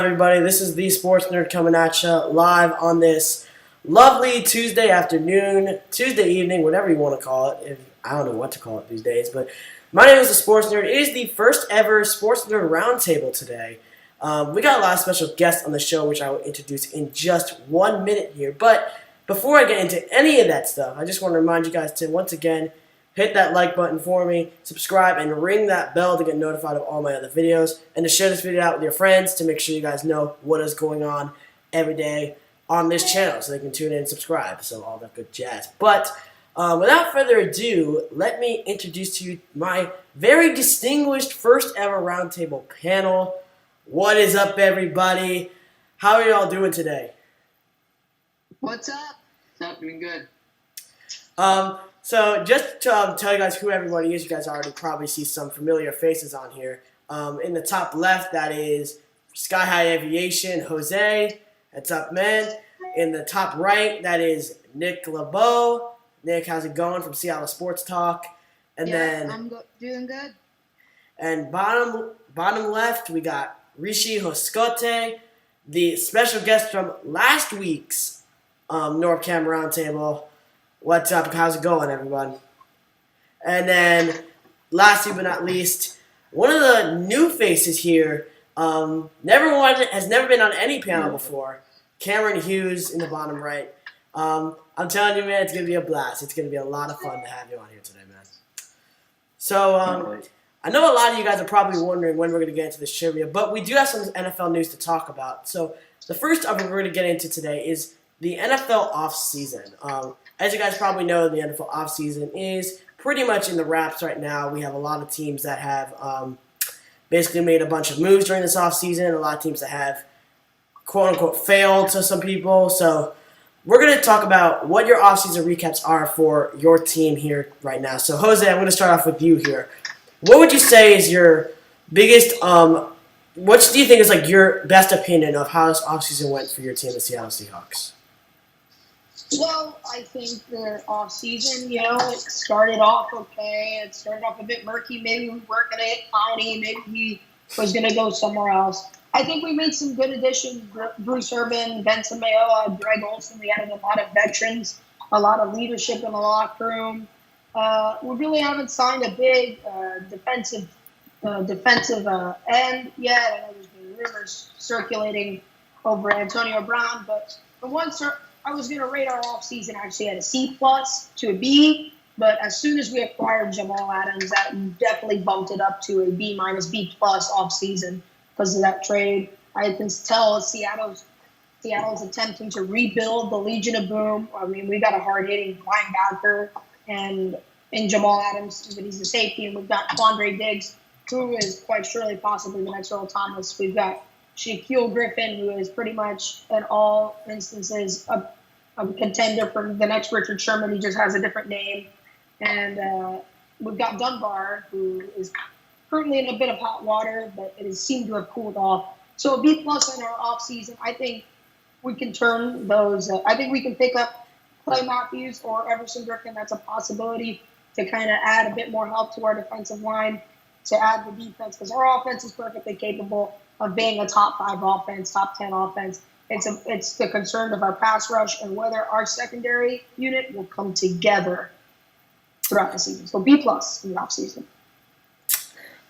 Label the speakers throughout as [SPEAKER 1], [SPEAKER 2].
[SPEAKER 1] Everybody, this is the Sports Nerd coming at you live on this lovely Tuesday afternoon, Tuesday evening, whatever you want to call it. I don't know what to call it these days, but my name is the Sports Nerd. It is the first ever Sports Nerd Roundtable today. We got a lot of special guests on the show, which I will introduce in just 1 minute here. But before I get into any of that stuff, I just want to remind you guys to, once again, hit that like button for me, subscribe, and ring that bell to get notified of all my other videos, and to share this video out with your friends to make sure you guys know what is going on every day on this channel so they can tune in and subscribe, so all that good jazz. But without further ado, let me introduce to you my very distinguished first ever roundtable panel. What is up, everybody? How are y'all doing today?
[SPEAKER 2] What's up? What's up? Doing good.
[SPEAKER 1] So just to tell you guys who everybody is, you guys already probably see some familiar faces on here. In the top left, that is Sky High Aviation, Jose. That's up, man. In the top right, that is Nick LaBow. Nick, how's it going from Seattle Sports Talk? And then
[SPEAKER 2] I'm doing good.
[SPEAKER 1] And bottom left, we got Rishi Hoscote, the special guest from last week's NorCam Roundtable. What's up? How's it going, everyone? And then, lastly but not least, one of the new faces here, has never been on any panel before. Cameron Hughes in the bottom right. I'm telling you, man, it's gonna be a blast. It's gonna be a lot of fun to have you on here today, man. So, I know a lot of you guys are probably wondering when we're gonna get into this trivia, but we do have some NFL news to talk about. So, the first of it we're gonna get into today is the NFL offseason. As you guys probably know, the NFL offseason is pretty much in the wraps right now. We have a lot of teams that have basically made a bunch of moves during this offseason, a lot of teams that have, quote-unquote, failed to some people. So we're going to talk about what your offseason recaps are for your team here right now. So, Jose, I'm going to start off with you here. What would you say is your biggest what do you think is like your best opinion of how this offseason went for your team, the Seattle Seahawks?
[SPEAKER 2] Well, I think the off-season, it started off okay. It started off a bit murky. Maybe we weren't going to hit Clowney. Maybe he was going to go somewhere else. I think we made some good additions. Bruce Urban, Benson Mayoa, Greg Olsen. We added a lot of veterans, a lot of leadership in the locker room. We really haven't signed a big defensive end yet. I know there's been rumors circulating over Antonio Brown, but the one I was going to rate our offseason actually at a C+ to a B, but as soon as we acquired Jamal Adams, that definitely bumped it up to a B-, B+ offseason because of that trade. I can tell Seattle's attempting to rebuild the Legion of Boom. I mean, we got a hard-hitting linebacker and in Jamal Adams, but he's a safety, and we've got Quandre Diggs, who is quite surely possibly the next Earl Thomas. We've got Shaquille Griffin, who is pretty much in all instances a contender for the next Richard Sherman. He just has a different name. And we've got Dunbar, who is currently in a bit of hot water, but it has seemed to have cooled off. So a B+ in our offseason. I think we can turn those. I think we can pick up Clay Matthews or Everson Griffin. That's a possibility to kind of add a bit more help to our defensive line, to add the defense, because our offense is perfectly capable of being a top 5 offense, top 10 offense. It's the concern of our pass rush and whether our secondary unit will come together throughout the season. So B+ in the offseason.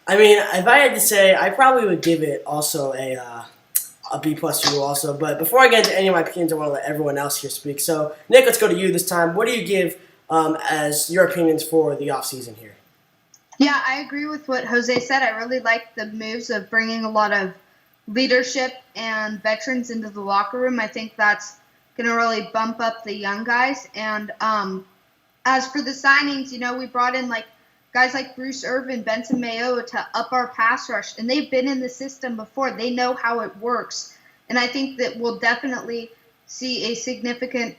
[SPEAKER 1] I mean, if I had to say, I probably would give it also a B+ for you also. But before I get into any of my opinions, I want to let everyone else here speak. So, Nick, let's go to you this time. What do you give as your opinions for the offseason here?
[SPEAKER 3] Yeah, I agree with what Jose said. I really like the moves of bringing a lot of leadership and veterans into the locker room. I think that's going to really bump up the young guys. And as for the signings, we brought in guys like Bruce Irvin, Benson Mayoa to up our pass rush, and they've been in the system before. They know how it works. And I think that we'll definitely see a significant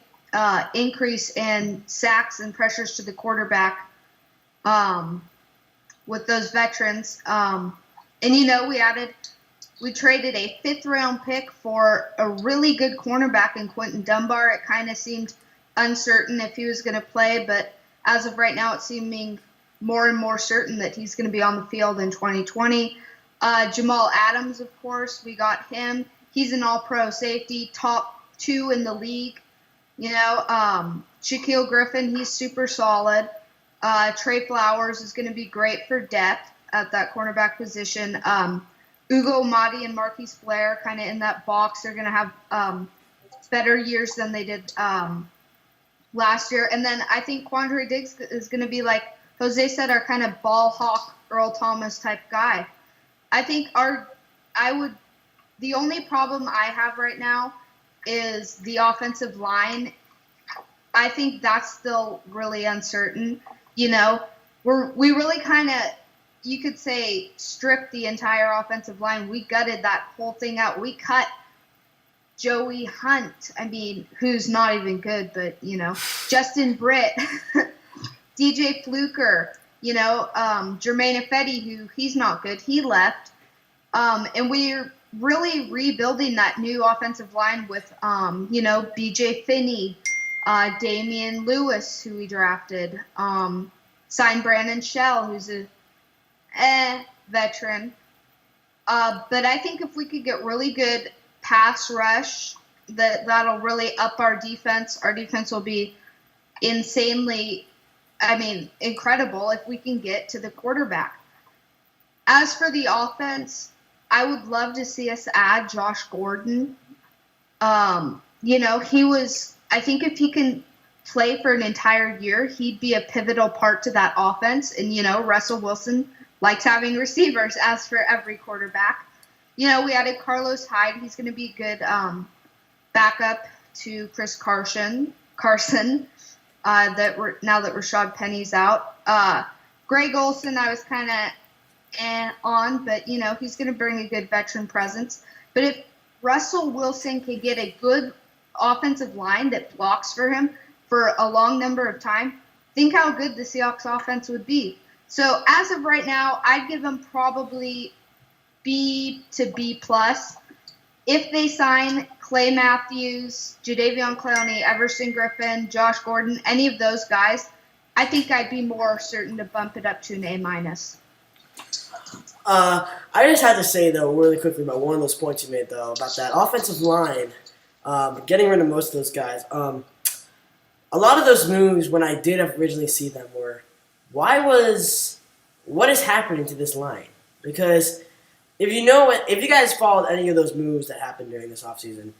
[SPEAKER 3] increase in sacks and pressures to the quarterback with those veterans. And, we traded a 5th-round pick for a really good cornerback in Quentin Dunbar. It kind of seemed uncertain if he was going to play, but as of right now, it's seeming more and more certain that he's going to be on the field in 2020. Jamal Adams, of course, we got him. He's an all-pro safety, top 2 in the league. Shaquille Griffin, he's super solid. Trey Flowers is going to be great for depth at that cornerback position. Ugo Amadi and Marquise Blair kind of in that box. They're going to have better years than they did last year. And then I think Quandre Diggs is going to be, like Jose said, our kind of ball hawk, Earl Thomas type guy. I think the only problem I have right now is the offensive line. I think that's still really uncertain. We really kind of, you could say, stripped the entire offensive line. We gutted that whole thing out. We cut Joey Hunt, who's not even good, but, Justin Britt, DJ Fluker, Jermaine Ifedi, who he's not good. He left. And we're really rebuilding that new offensive line with, BJ Finney, Damian Lewis, who we drafted, signed Brandon Shell, who's a veteran. But I think if we could get really good pass rush, that'll really up our defense. Our defense will be insanely, incredible if we can get to the quarterback. As for the offense, I would love to see us add Josh Gordon. I think if he can play for an entire year, he'd be a pivotal part to that offense. And, Russell Wilson likes having receivers, as for every quarterback. We added Carlos Hyde. He's going to be a good backup to Chris Carson. Now that Rashad Penny's out. Greg Olsen, I was kind of on, but, he's going to bring a good veteran presence. But if Russell Wilson can get a good offensive line that blocks for him for a long number of time, think how good the Seahawks offense would be. So as of right now, I'd give them probably B to B plus. If they sign Clay Matthews, Jadeveon Clowney, Everson Griffin, Josh Gordon, any of those guys, I think I'd be more certain to bump it up to an A minus.
[SPEAKER 1] I just had to say, though, really quickly about one of those points you made, though, about that offensive line, getting rid of most of those guys. A lot of those moves, when I did originally see them, were, what is happening to this line? Because if you guys followed any of those moves that happened during this offseason,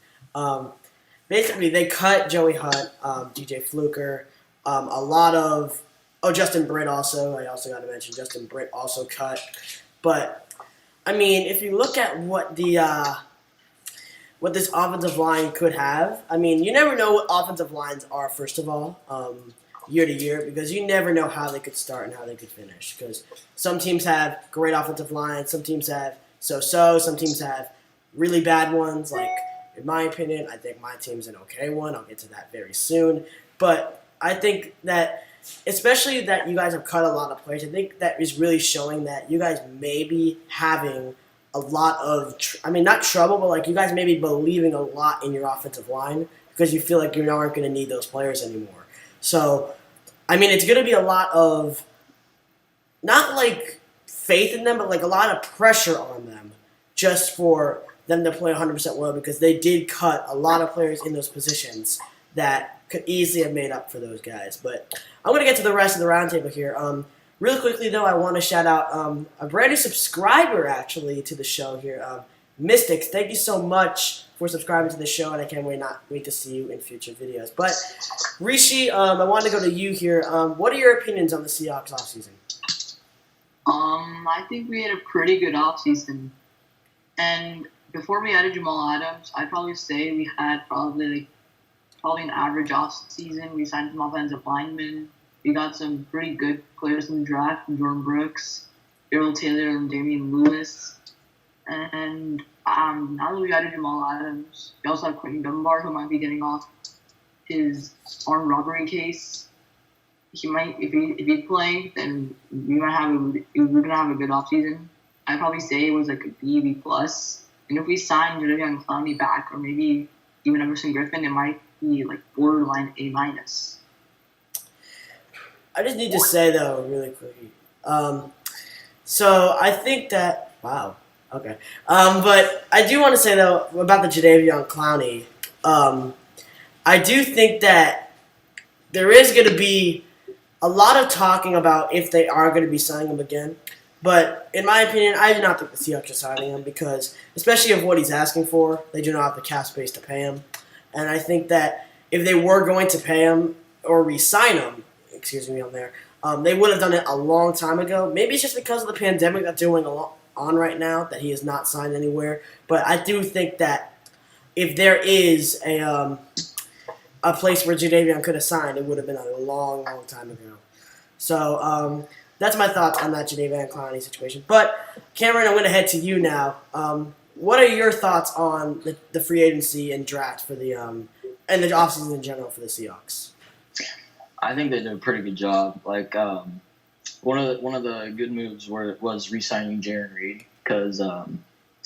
[SPEAKER 1] basically they cut Joey Hunt, DJ Fluker, Justin Britt also. I also got to mention Justin Britt also cut. But, if you look at what this offensive line could have, you never know what offensive lines are, first of all, year to year, because you never know how they could start and how they could finish. Because some teams have great offensive lines, some teams have so-so, some teams have really bad ones. Like, in my opinion, I think my team's an okay one. I'll get to that very soon. But I think that, especially that you guys have cut a lot of players, I think that is really showing that you guys may be having a lot of, not trouble, but like you guys may be believing a lot in your offensive line because you feel like you aren't going to need those players anymore. So, it's going to be a lot of, not like faith in them, but like a lot of pressure on them just for them to play 100% well, because they did cut a lot of players in those positions that could easily have made up for those guys. But I'm going to get to the rest of the roundtable here. Really quickly, though, I want to shout out a brand new subscriber, actually, to the show here. Mystics, thank you so much for subscribing to the show, and I can't wait to see you in future videos. But, Rishi, I wanted to go to you here. What are your opinions on the Seahawks offseason?
[SPEAKER 4] I think we had a pretty good offseason. And before we added Jamal Adams, I'd probably say we had probably an average offseason. We signed some offensive linemen. We got some pretty good players in the draft, from Jordan Brooks, Errol Taylor, and Damian Lewis. And now that we added Jamal Adams, we also have Quentin Dunbar, who might be getting off his armed robbery case. He might, if he's playing, then we're gonna have a good offseason. I'd probably say it was like a B plus. And if we sign Jadeveon Clowney back, or maybe even Everson Griffin, it might be like borderline A minus.
[SPEAKER 1] I just need to say, though, really quickly. So I think that, wow, Okay. But I do want to say, though, about the Jadeveon Clowney. I do think that there is going to be a lot of talking about if they are going to be signing him again. But in my opinion, I do not think the Seahawks are signing him because, especially of what he's asking for, they do not have the cap space to pay him. And I think that if they were going to pay him or re-sign him, they would have done it a long time ago. Maybe it's just because of the pandemic that's going on right now that he has not signed anywhere. But I do think that if there is a place where Jadeveon could have signed, it would have been a long, long time ago. So that's my thoughts on that Jadeveon Clowney situation. But Cameron, I'm going to head to you now. What are your thoughts on the free agency and draft for the and the offseason in general for the Seahawks?
[SPEAKER 5] I think they did a pretty good job. Like one of the good moves was re-signing Jarran Reed because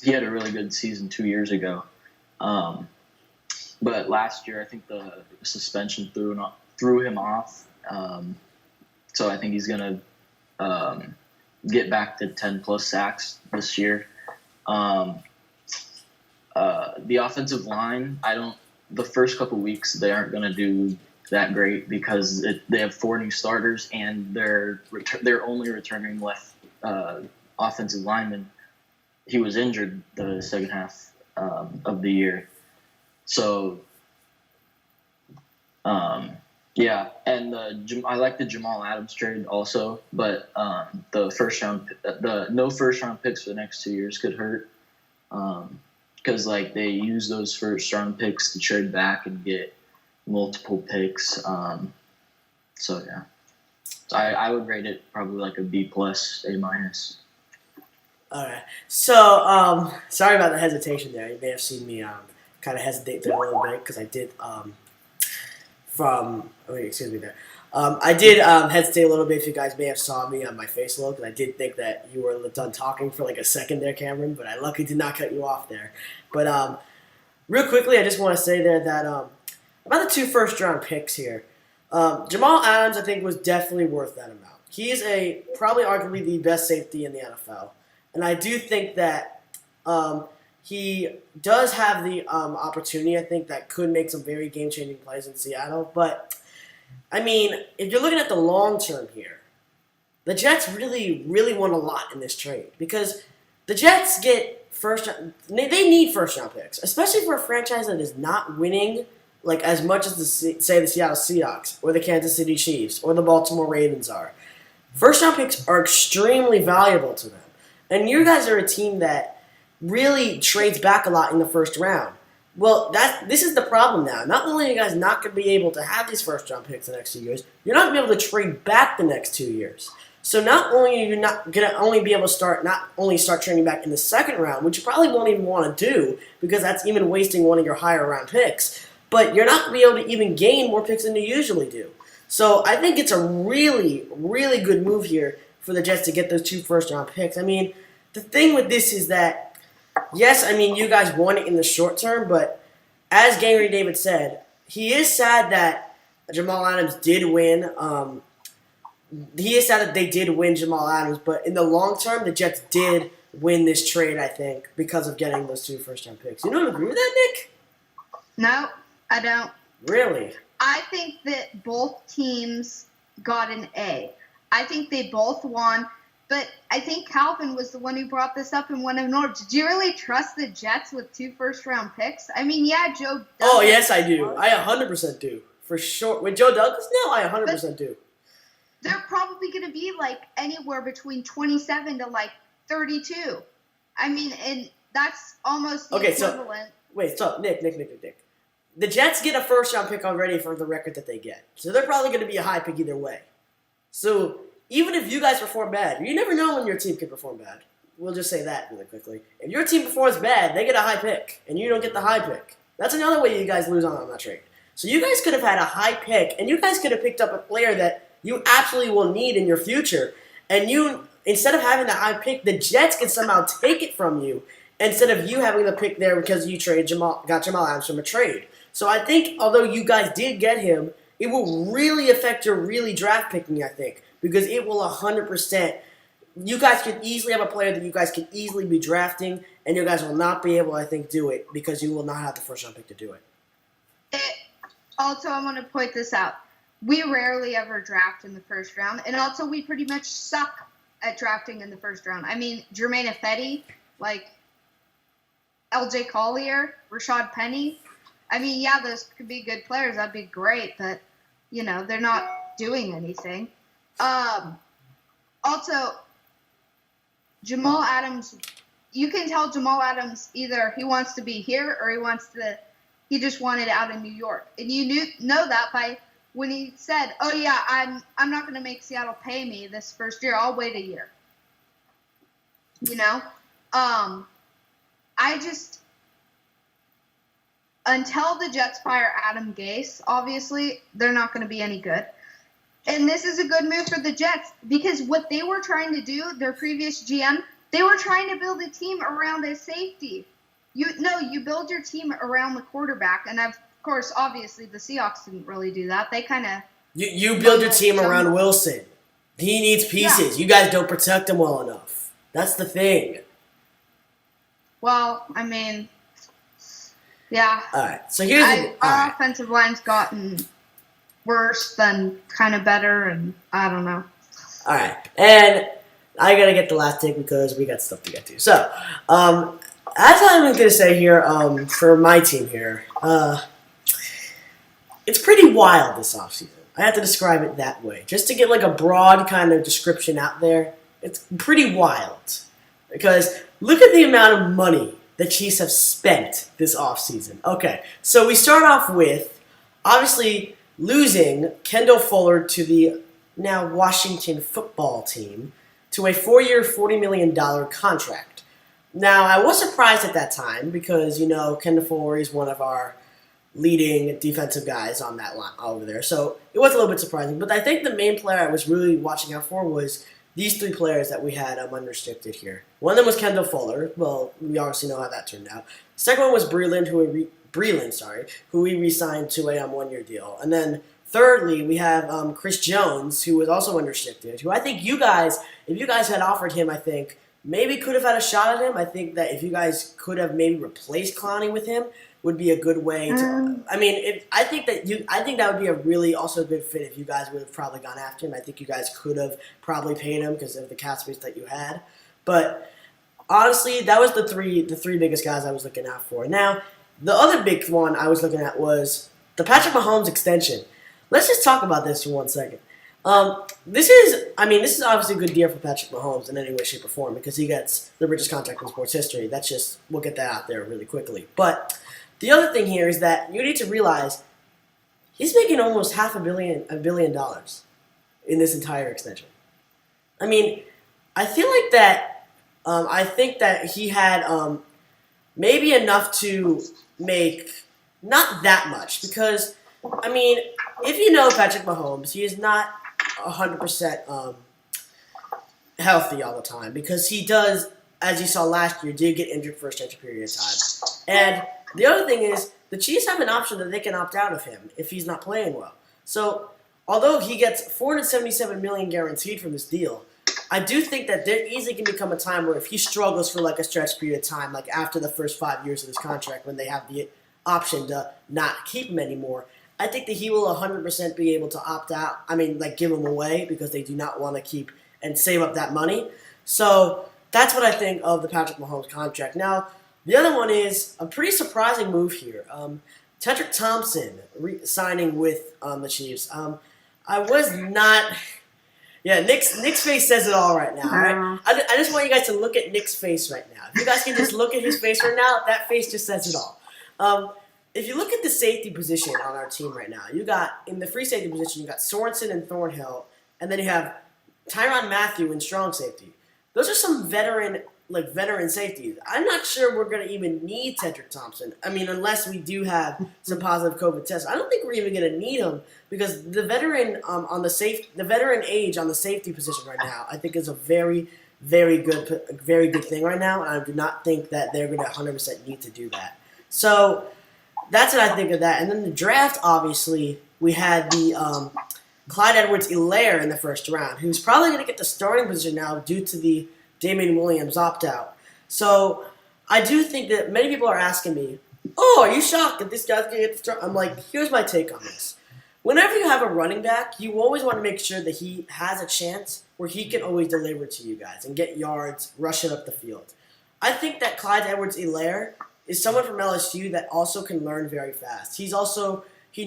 [SPEAKER 5] he had a really good season 2 years ago. But last year, I think the suspension threw him off. So I think he's gonna get back to 10+ sacks this year. The offensive line, the first couple weeks they aren't gonna do that great because they have 4 new starters and they're only returning left offensive lineman. He was injured the second half of the year. So, yeah, and I like the Jamal Adams trade also, but the no first round picks for the next 2 years could hurt because they use those first round picks to trade back and get multiple picks. So yeah, I would rate it probably like a B+, A-.
[SPEAKER 1] All right. So sorry about the hesitation there. You may have seen me kind of hesitate there a little bit because I did I did hesitate a little bit. If you guys may have saw me on my face look, because I did think that you were done talking for like a second there, Cameron, but I luckily did not cut you off there. But real quickly, I just want to say there that about the 2 first-round picks here, Jamal Adams I think was definitely worth that amount. He is probably arguably the best safety in the NFL, and I do think that he does have the opportunity, I think, that could make some very game-changing plays in Seattle. But, I mean, if you're looking at the long term here, the Jets really, really won a lot in this trade because the Jets get they need first-round picks, especially for a franchise that is not winning like as much as the Seattle Seahawks or the Kansas City Chiefs or the Baltimore Ravens are. First-round picks are extremely valuable to them. And you guys are a team that really trades back a lot in the first round. Well, this is the problem now. Not only are you guys not going to be able to have these first-round picks the next 2 years, you're not going to be able to trade back the next 2 years. So not only are you not going to only be able to start trading back in the second round, which you probably won't even want to do because that's even wasting one of your higher-round picks, but you're not going to be able to even gain more picks than you usually do. So I think it's a really, really good move here for the Jets to get those 2 first-round picks. I mean, the thing with this is that, yes, I mean, you guys won it in the short term, but as Gary David said, he is sad that Jamal Adams did win. He is sad that they did win Jamal Adams, but in the long term, the Jets did win this trade, I think, because of getting those 2 first-round picks. You don't agree with that, Nick?
[SPEAKER 3] No, I don't.
[SPEAKER 1] Really?
[SPEAKER 3] I think that both teams got an A. I think they both won. But I think Calvin was the one who brought this up in one of Norb. Did you really trust the Jets with 2 first-round picks? I mean, yeah, Joe Douglas.
[SPEAKER 1] Oh, yes, I do. I 100% do. For sure. With Joe Douglas? No, I 100% do.
[SPEAKER 3] They're probably going to be, anywhere between 27 to, 32. I mean, and that's almost the equivalent.
[SPEAKER 1] So Nick. The Jets get a first-round pick already for the record that they get. So they're probably going to be a high pick either way. So even if you guys perform bad, you never know when your team can perform bad. We'll just say that really quickly. If your team performs bad, they get a high pick, and you don't get the high pick. That's another way you guys lose on that trade. So you guys could have had a high pick, and you guys could have picked up a player that you absolutely will need in your future. And you, instead of having the high pick, the Jets can somehow take it from you instead of you having the pick there because you got Jamal Adams from a trade. So I think, although you guys did get him, it will really affect your draft picking, I think, because it will 100% you guys could easily have a player that you guys could easily be drafting, and you guys will not be able, I think, do it because you will not have the first-round pick to do it.
[SPEAKER 3] Also, I want to point this out. We rarely ever draft in the first round, and also we pretty much suck at drafting in the first round. I mean, Jermaine Ifedi, like LJ Collier, Rashad Penny. I mean, yeah, those could be good players. That'd be great, but, you know, they're not doing anything. Also, Jamal Adams, you can tell Jamal Adams either he wants to be here or he just wanted out in New York. And you know that by when he said, oh, yeah, I'm not going to make Seattle pay me this first year. I'll wait a year. You know? Until the Jets fire Adam Gase, obviously, they're not going to be any good. And this is a good move for the Jets because what they were trying to do, their previous GM, they were trying to build a team around a safety. You build your team around the quarterback. And, of course, obviously, the Seahawks didn't really do that. They kind of...
[SPEAKER 1] You build your team around Wilson. He needs pieces. Yeah. You guys don't protect him well enough. That's the thing.
[SPEAKER 3] Well, I mean... Yeah.
[SPEAKER 1] All right. So here's
[SPEAKER 3] our offensive line's gotten worse than kind of better, and I don't know.
[SPEAKER 1] All right. And I got to get the last take because we got stuff to get to. So, as I'm going to say here for my team here, it's pretty wild this offseason. I have to describe it that way. Just to get like a broad kind of description out there, it's pretty wild. Because look at the amount of money the Chiefs have spent this offseason. Okay, so we start off with, obviously, losing Kendall Fuller to the now Washington football team to a 4-year, $40 million contract. Now, I was surprised at that time because, you know, Kendall Fuller is one of our leading defensive guys on that line over there. So it was a little bit surprising. But I think the main player I was really watching out for was these three players that we had unrestricted here. One of them was Kendall Fuller. Well, we obviously know how that turned out. The second one was Breland, who we re-signed to a 1-year deal. And then thirdly, we have Chris Jones, who was also unrestricted, who I think you guys, if you guys had offered him, I think maybe could have had a shot at him. I think that if you guys could have maybe replaced Clowney with him, would be a good way to. I mean, I think that would be a really also good fit if you guys would have probably gone after him. I think you guys could have probably paid him because of the cap space that you had. But honestly, that was the three biggest guys I was looking out for. Now, the other big one I was looking at was the Patrick Mahomes extension. Let's just talk about this for 1 second. This is obviously a good deal for Patrick Mahomes in any way, shape, or form because he gets the richest contract in sports history. We'll get that out there really quickly. But the other thing here is that you need to realize he's making almost $500 million in this entire extension. I mean, I feel like that. I think that he had maybe enough to make not that much because, I mean, if you know Patrick Mahomes, he is not 100% healthy all the time because he does, as you saw last year, did get injured for a stretch period of time. And the other thing is the Chiefs have an option that they can opt out of him if he's not playing well. So although he gets $477 million guaranteed from this deal, I do think that there easily can become a time where if he struggles for like a stretch period of time, like after the first 5 years of his contract when they have the option to not keep him anymore, I think that he will 100% be able to opt out. I mean, like give him away because they do not want to keep and save up that money. So that's what I think of the Patrick Mahomes contract. Now, the other one is a pretty surprising move here. Tedrick Thompson signing with the Chiefs. I was not... Yeah, Nick's face says it all right now. Right? I just want you guys to look at Nick's face right now. If you guys can just look at his face right now, that face just says it all. If you look at the safety position on our team right now, you got, in the free safety position, you got Sorensen and Thornhill, and then you have Tyrann Mathieu in strong safety. Those are some veteran safeties. I'm not sure we're going to even need Tedrick Thompson. I mean, unless we do have some positive COVID tests. I don't think we're even going to need him because the veteran age on the safety position right now, I think is a very, very good thing right now, and I do not think that they're going to 100% need to do that. So that's what I think of that. And then the draft, obviously, we had the Clyde Edwards-Helaire in the first round, who's probably going to get the starting position now due to the Damian Williams opt-out. So I do think that many people are asking me, oh, are you shocked that this guy's going to get the start? I'm like, here's my take on this. Whenever you have a running back, you always want to make sure that he has a chance where he can always deliver to you guys and get yards, rush it up the field. I think that Clyde Edwards-Helaire is someone from LSU that also can learn very fast. He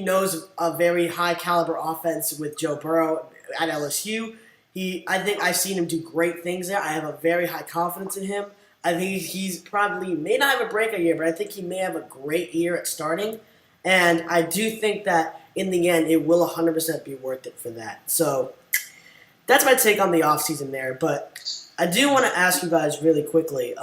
[SPEAKER 1] knows a very high caliber offense with Joe Burrow at LSU. I think I've seen him do great things there. I have a very high confidence in him. I think he's probably may not have a breakout year, but I think he may have a great year at starting. And I do think that in the end, it will 100% be worth it for that. So that's my take on the offseason there. But I do want to ask you guys really quickly,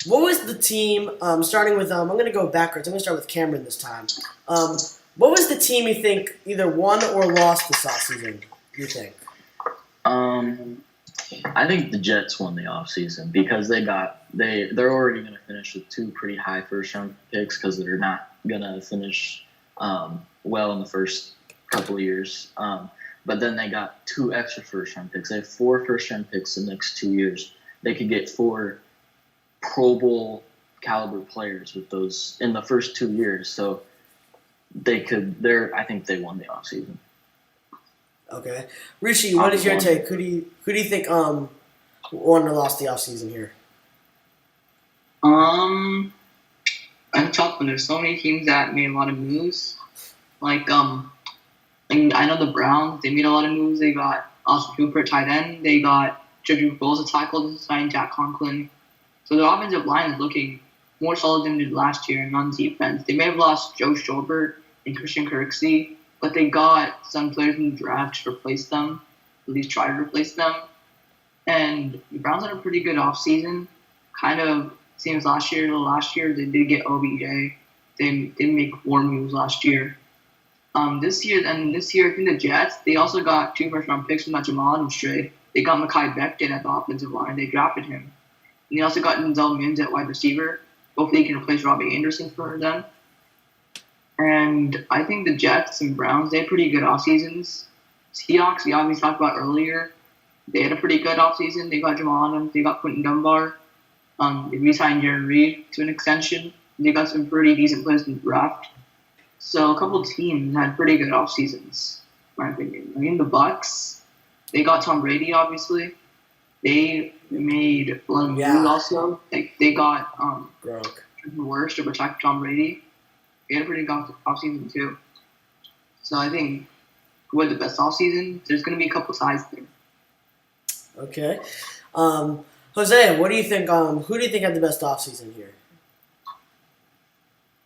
[SPEAKER 1] what was the team, starting with, I'm going to go backwards. I'm going to start with Cameron this time. What was the team you think either won or lost this offseason, you think?
[SPEAKER 5] I think the Jets won the offseason because they're already going to finish with 2 pretty high first-round picks because they're not going to finish well in the first couple of years. But then they got 2 extra first-round picks. They have 4 first-round picks the next 2 years. They could get 4 Pro Bowl caliber players with those in the first 2 years. So I think they won the offseason.
[SPEAKER 1] Okay. Rishi, what is your take? Who do you think won or lost the offseason here?
[SPEAKER 4] I'm tough when there's so many teams that made a lot of moves. Like I know the Browns, they made a lot of moves. They got Austin Hooper, tight end. They got Juju Bowles, a tackle, to sign Jack Conklin. So the offensive line is looking more solid than it did last year, and on defense, they may have lost Joe Schobert and Christian Kirksey, but they got some players in the draft to replace them, at least try to replace them. And the Browns had a pretty good offseason. Kind of same as last year. Last year, they did get OBJ. They didn't make 4 moves last year. This year, I think the Jets, they also got 2 first-round picks from that Jamal Adams trade. They got Mekhi Becton at the offensive line. They drafted him. And they also got Denzel Mims at wide receiver. Hopefully he can replace Robbie Anderson for them. And I think the Jets and Browns, they had pretty good off seasons. Seahawks, we obviously talked about earlier, they had a pretty good off season. They got Jamal Adams, they got Quentin Dunbar. They re-signed Jaron Reed to an extension. They got some pretty decent players in the draft. So a couple teams had pretty good off seasons, in my opinion. I mean, the Bucks, they got Tom Brady, obviously. They made a lot of moves also. They got Worst to protect Tom Brady. They had a pretty good offseason too. So I think with the best offseason, there's going to be a couple sides there.
[SPEAKER 1] Okay. Jose, what do you think? Who do you think had the best offseason here?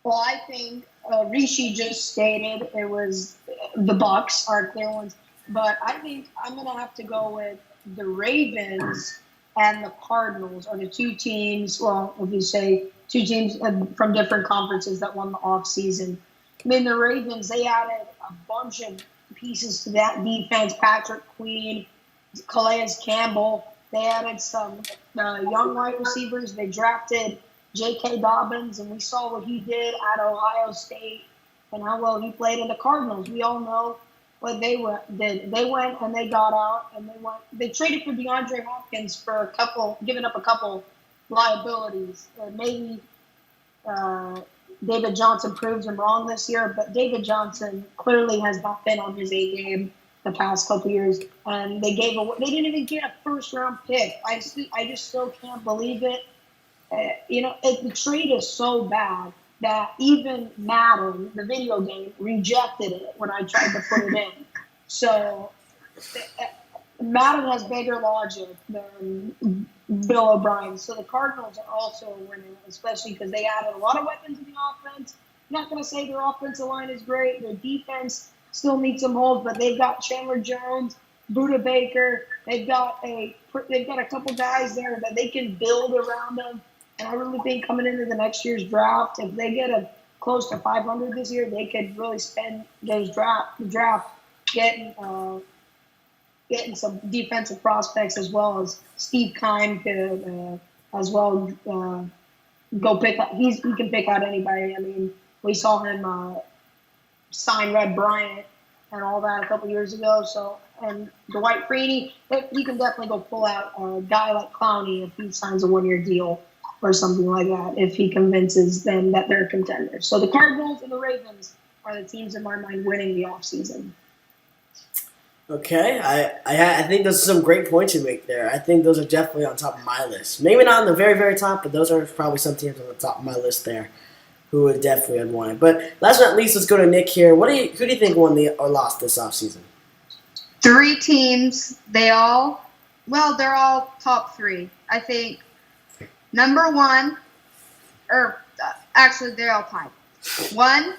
[SPEAKER 2] Well, I think Rishi just stated it was the Bucks are clear ones, but I think I'm going to have to go with the Ravens and the Cardinals are the 2 teams, well, if you say 2 teams from different conferences that won the offseason. I mean, the Ravens, they added a bunch of pieces to that defense. Patrick Queen, Calais Campbell. They added some young wide receivers. They drafted J.K. Dobbins, and we saw what he did at Ohio State and how well he played in the Cardinals. We all know what they did. They went and they got out, and they traded for DeAndre Hopkins for giving up a couple liabilities. Maybe David Johnson proves him wrong this year, but David Johnson clearly has not been on his A game the past couple years, and they didn't even get a first-round pick. I just still can't believe it. The trade is so bad that even Madden, the video game, rejected it when I tried to put it in. So Madden has bigger logic than Bill O'Brien. So the Cardinals are also winning, especially because they added a lot of weapons in the offense. I'm not going to say their offensive line is great. Their defense still needs some holes, but they've got Chandler Jones, Buda Baker. They've got a couple guys there that they can build around them. And I really think coming into the next year's draft, if they get close to 500 this year, they could really spend those draft getting some defensive prospects as well as Steve Keim could as well go pick up. He can pick out anybody. I mean, we saw him sign Red Bryant and all that a couple years ago. So, and Dwight Freeney, he can definitely go pull out a guy like Clowney if he signs a 1-year deal or something like that, if he convinces them that they're contenders. So the Cardinals and the Ravens are the teams in my mind winning the offseason.
[SPEAKER 1] Okay, I think those are some great points you make there. I think those are definitely on top of my list. Maybe not on the very, very top, but those are probably some teams on the top of my list there who would definitely have won it. But last but not least, let's go to Nick here. Who do you think won or lost this offseason?
[SPEAKER 3] 3 teams. They're all top 3. I think number 1, actually they're all tied. 1,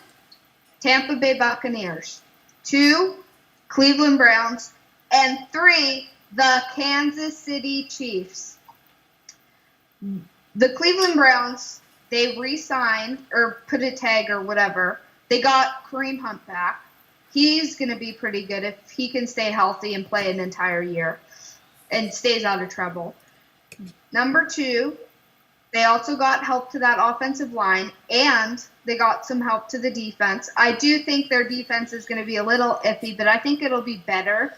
[SPEAKER 3] Tampa Bay Buccaneers. 2, Cleveland Browns. And 3, the Kansas City Chiefs. The Cleveland Browns, they re-signed or put a tag or whatever. They got Kareem Hunt back. He's going to be pretty good if he can stay healthy and play an entire year and stays out of trouble. Number 2, they also got help to that offensive line, and they got some help to the defense. I do think their defense is going to be a little iffy, but I think it'll be better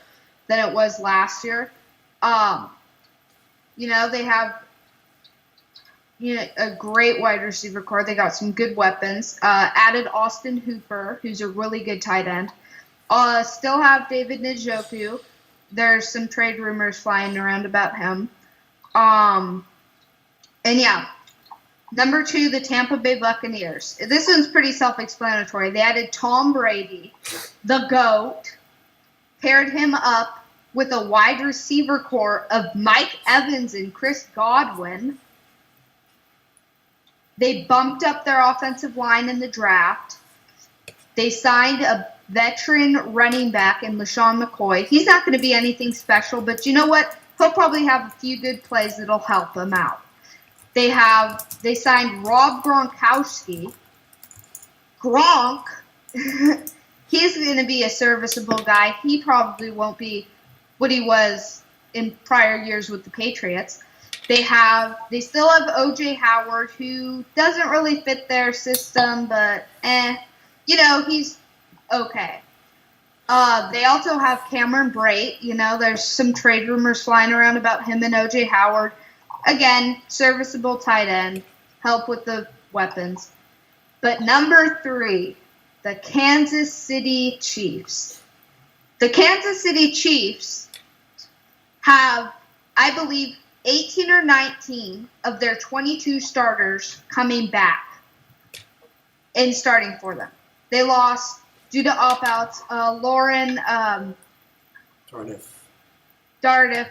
[SPEAKER 3] than it was last year. They have a great wide receiver core. They got some good weapons. Added Austin Hooper, who's a really good tight end. Still have David Njoku. There's some trade rumors flying around about him. Number 2, the Tampa Bay Buccaneers. This one's pretty self-explanatory. They added Tom Brady, the GOAT, paired him up with a wide receiver core of Mike Evans and Chris Godwin. They bumped up their offensive line in the draft. They signed a veteran running back in LaShawn McCoy. He's not going to be anything special, but you know what? He'll probably have a few good plays that'll help him out. They signed Rob Gronkowski. Gronk, he's going to be a serviceable guy. He probably won't be what he was in prior years with the Patriots. They still have O.J. Howard, who doesn't really fit their system, but he's okay. They also have Cameron Brate. There's some trade rumors flying around about him and O.J. Howard. Again, serviceable tight end, help with the weapons. But number 3, the Kansas City Chiefs. The Kansas City Chiefs have, I believe, 18 or 19 of their 22 starters coming back and starting for them. They lost due to opt-outs. Lauren Dardiff,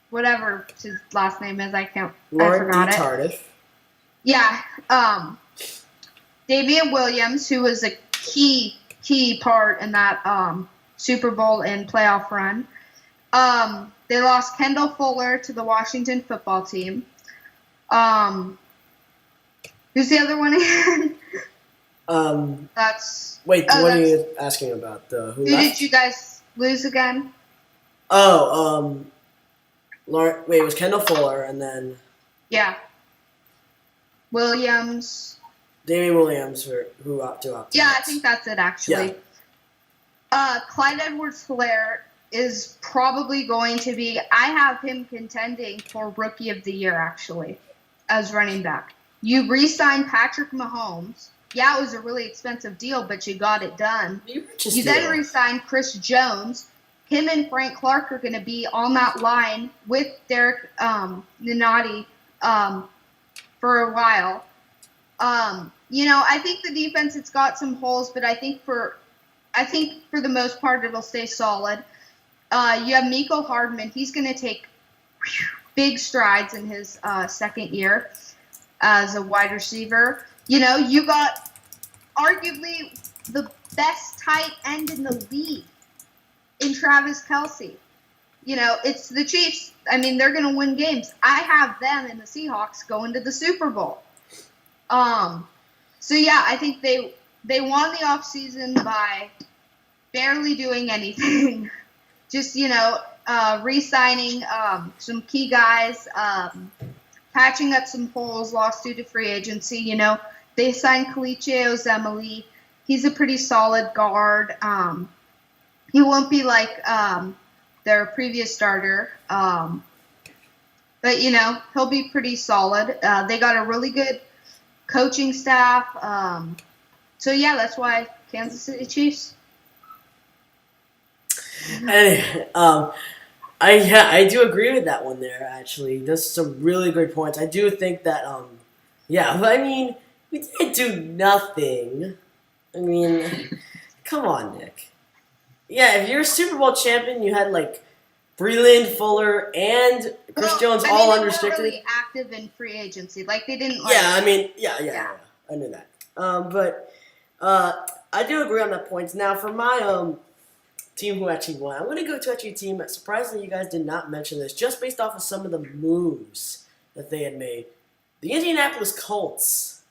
[SPEAKER 3] whatever his last name is, I forgot it.
[SPEAKER 1] Tardif.
[SPEAKER 3] Yeah. Damian Williams, who was a key part in that Super Bowl and playoff run. They lost Kendall Fuller to the Washington football team. Who's the other one again?
[SPEAKER 1] What are you asking about? Who
[SPEAKER 3] did you guys lose again?
[SPEAKER 1] Oh, it was Kendall Fuller, and then Damian Williams, who opted out.
[SPEAKER 3] Yeah, I think that's it actually. Yeah. Clyde Edwards-Helaire is probably going to be. I have him contending for Rookie of the Year actually, as running back. You re-signed Patrick Mahomes. Yeah, it was a really expensive deal, but you got it done. You then re-signed Chris Jones. Him and Frank Clark are going to be on that line with Derek Nunati for a while. I think the defense, it's got some holes, but I think for the most part it'll stay solid. You have Mecole Hardman. He's going to take big strides in his second year as a wide receiver. You got arguably the best tight end in the league in Travis Kelce. It's the Chiefs. I mean, they're going to win games. I have them and the Seahawks going to the Super Bowl. I think they won the offseason by barely doing anything. Just, re-signing some key guys, patching up some holes lost due to free agency. They signed Kalichi Ozemele. He's a pretty solid guard. He won't be like their previous starter. But, he'll be pretty solid. They got a really good coaching staff. So, yeah, that's why Kansas City Chiefs.
[SPEAKER 1] Anyway, I do agree with that one there, actually. There's some really great points. I do think that, we didn't do nothing. I mean, come on, Nick. Yeah, if you're a Super Bowl champion, you had, Breland, Fuller, and Chris Jones all
[SPEAKER 3] they
[SPEAKER 1] unrestricted.
[SPEAKER 3] weren't really active in free agency. They didn't,
[SPEAKER 1] Yeah, I knew that. But I do agree on that point. Now, for my team who actually won, I'm going to go to actually a team that surprisingly you guys did not mention this, just based off of some of the moves that they had made. The Indianapolis Colts.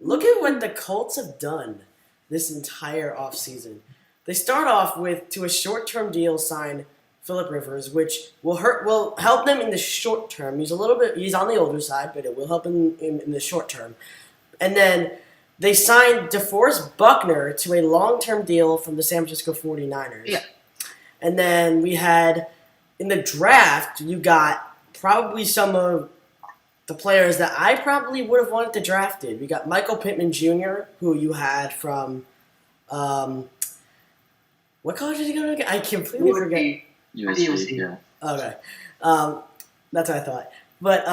[SPEAKER 1] Look at what the Colts have done this entire offseason. They start off with, to a short-term deal, sign Phillip Rivers, which will help them in the short term. He's on the older side, but it will help him in the short term. And then they signed DeForest Buckner to a long-term deal from the San Francisco 49ers.
[SPEAKER 3] Yeah.
[SPEAKER 1] And then we had, in the draft, you got probably some of the players that I probably would have wanted to drafted. We got Michael Pittman Jr., who you had from, what college did he go to again? I completely forget.
[SPEAKER 5] USC, yeah.
[SPEAKER 1] Okay. That's what I thought. But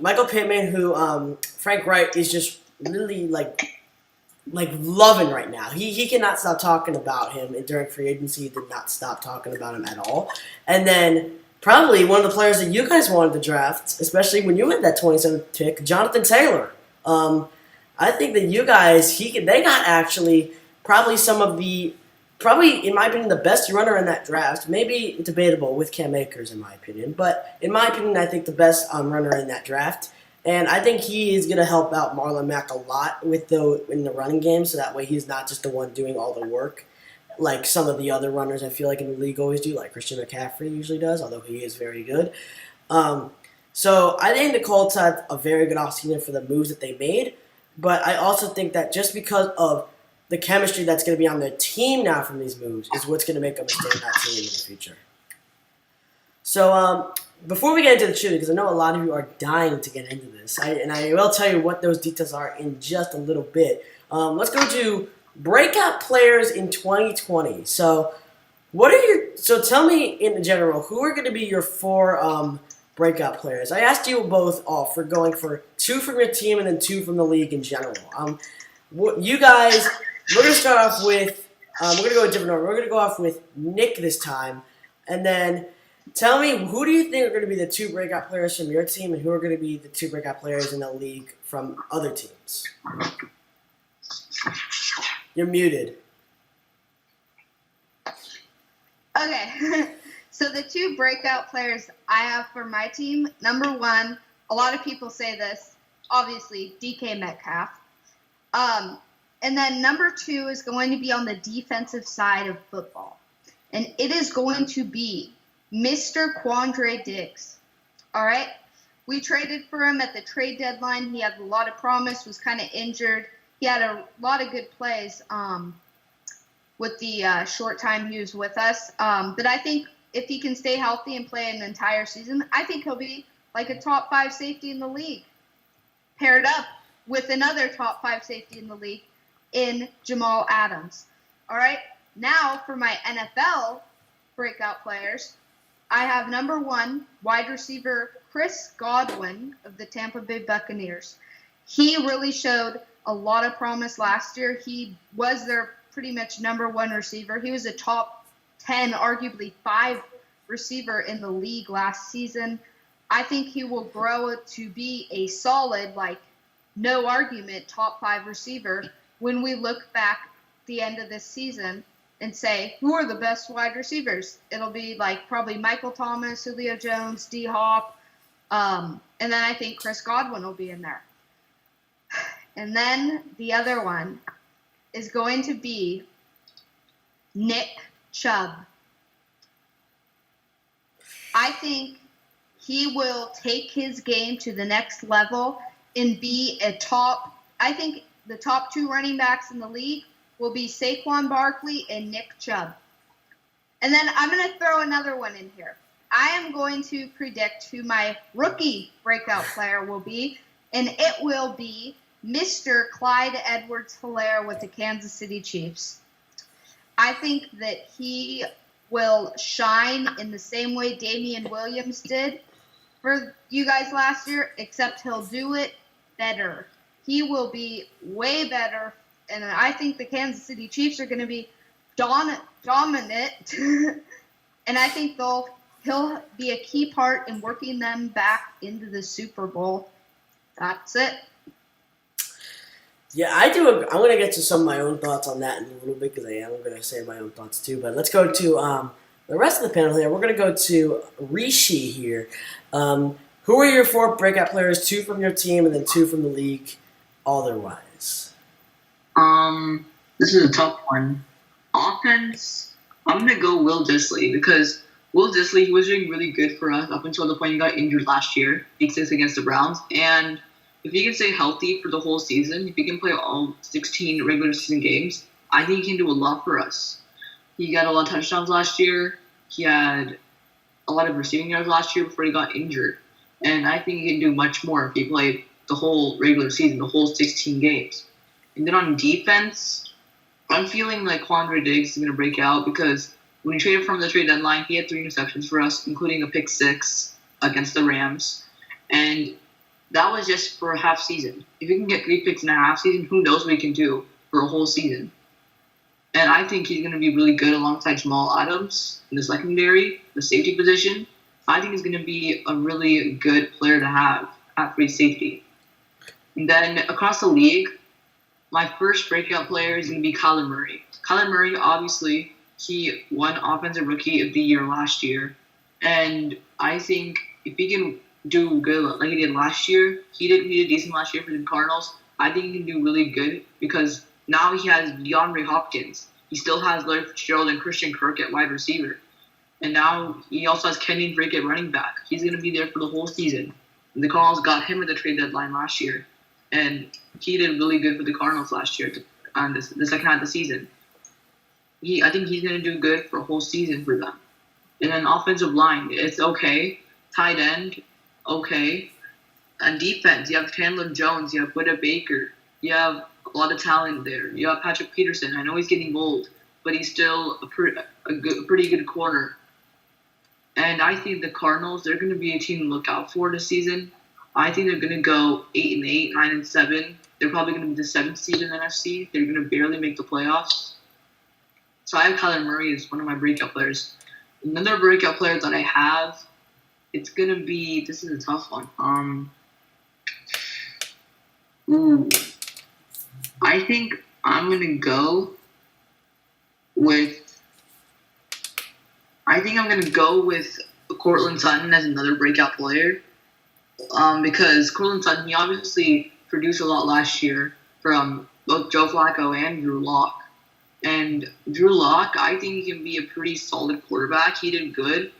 [SPEAKER 1] Michael Pittman, who Frank Wright is just really loving right now. He cannot stop talking about him during free agency. He did not stop talking about him at all. And then probably one of the players that you guys wanted to draft, especially when you had that 27th pick, Jonathan Taylor. I think that you guys, they got actually probably in my opinion, the best runner in that draft. Maybe debatable with Cam Akers, in my opinion. But in my opinion, I think the best runner in that draft. And I think he is going to help out Marlon Mack a lot in the running game, so that way he's not just the one doing all the work like some of the other runners I feel like in the league always do, like Christian McCaffrey usually does, although he is very good. So I think the Colts had a very good offseason for the moves that they made, but I also think that just because of the chemistry that's going to be on their team now from these moves is what's going to make them a standout team in the future. So before we get into the trivia, because I know a lot of you are dying to get into this, and I will tell you what those details are in just a little bit. Let's go to breakout players in 2020. So tell me in general, who are going to be your 4 breakout players? I asked you both off for going for 2 from your team and then 2 from the league in general. You guys, we're going to start off with, we're going to go a different order. We're going to go off with Nick this time. And then tell me, who do you think are going to be the 2 breakout players from your team and who are going to be the 2 breakout players in the league from other teams? You're muted.
[SPEAKER 3] Okay. So the 2 breakout players I have for my team, number 1, a lot of people say this, obviously, DK Metcalf. And then number 2 is going to be on the defensive side of football. And it is going to be Mr. Quandre Diggs. All right? We traded for him at the trade deadline. He had a lot of promise, was kind of injured. He had a lot of good plays with the short time he was with us. But I think if he can stay healthy and play an entire season, I think he'll be like a top 5 safety in the league, paired up with another top 5 safety in the league in Jamal Adams. All right, now for my NFL breakout players, I have number 1, wide receiver Chris Godwin of the Tampa Bay Buccaneers. He really showed a lot of promise last year. He was their pretty much number 1 receiver. He was a top 10, arguably 5 receiver in the league last season. I think he will grow to be a solid, no argument, top 5 receiver when we look back at the end of this season and say, who are the best wide receivers? It'll be probably Michael Thomas, Julio Jones, D-Hop, and then I think Chris Godwin will be in there. And then the other one is going to be Nick Chubb. I think he will take his game to the next level and be I think the top 2 running backs in the league will be Saquon Barkley and Nick Chubb. And then I'm going to throw another one in here. I am going to predict who my rookie breakout player will be, and it will be Mr. Clyde Edwards-Helaire with the Kansas City Chiefs. I think that he will shine in the same way Damian Williams did for you guys last year, except he'll do it better. He will be way better, and I think the Kansas City Chiefs are going to be dominant, and I think he'll be a key part in working them back into the Super Bowl. That's it.
[SPEAKER 1] Yeah, I do. I'm going to get to some of my own thoughts on that in a little bit because I am going to say my own thoughts too. But let's go to the rest of the panel here. We're going to go to Rishi here. Who are your 4 breakout players? 2 from your team and then 2 from the league, otherwise?
[SPEAKER 4] This is a tough one. Offense, I'm going to go Will Dissly because Will Dissly, he was doing really good for us up until the point he got injured last year, week 6 against the Browns. And if he can stay healthy for the whole season, if he can play all 16 regular season games, I think he can do a lot for us. He got a lot of touchdowns last year. He had a lot of receiving yards last year before he got injured. And I think he can do much more if he played the whole regular season, the whole 16 games. And then on defense, I'm feeling like Quandre Diggs is going to break out because when he traded from the trade deadline, he had 3 interceptions for us, including a pick 6 against the Rams. And that was just for a half season. If he can get 3 picks in a half season, who knows what he can do for a whole season. And I think he's going to be really good alongside Jamal Adams in the secondary, the safety position. I think he's going to be a really good player to have at free safety. And then across the league, my first breakout player is going to be Kyler Murray. Kyler Murray, obviously, he won Offensive Rookie of the Year last year. And I think if he can do good like he did last year, he did decent last year for the Cardinals. I think he can do really good because now he has DeAndre Hopkins. He still has Larry Fitzgerald and Christian Kirk at wide receiver. And now he also has Kenyon Drake at running back. He's going to be there for the whole season. And the Cardinals got him at the trade deadline last year. And he did really good for the Cardinals last year on the second half of the season. I think he's going to do good for a whole season for them. And then offensive line, it's okay. Tight end, okay. On defense, you have Chandler Jones, you have Budda Baker, you have a lot of talent there. You have Patrick Peterson. I know he's getting old, but he's still a pretty good corner. And I think the Cardinals, they're going to be a team to look out for this season. I think they're going to go 8-8, 9-7. They're probably going to be the 7th seed in the NFC. They're going to barely make the playoffs. So I have Kyler Murray as one of my breakout players. Another breakout player that I have, it's going to be, this is a tough one. I think I'm going to go with Courtland Sutton as another breakout player. Because Courtland Sutton, he obviously produced a lot last year from both Joe Flacco and Drew Lock. And Drew Lock, I think he can be a pretty solid quarterback. He did good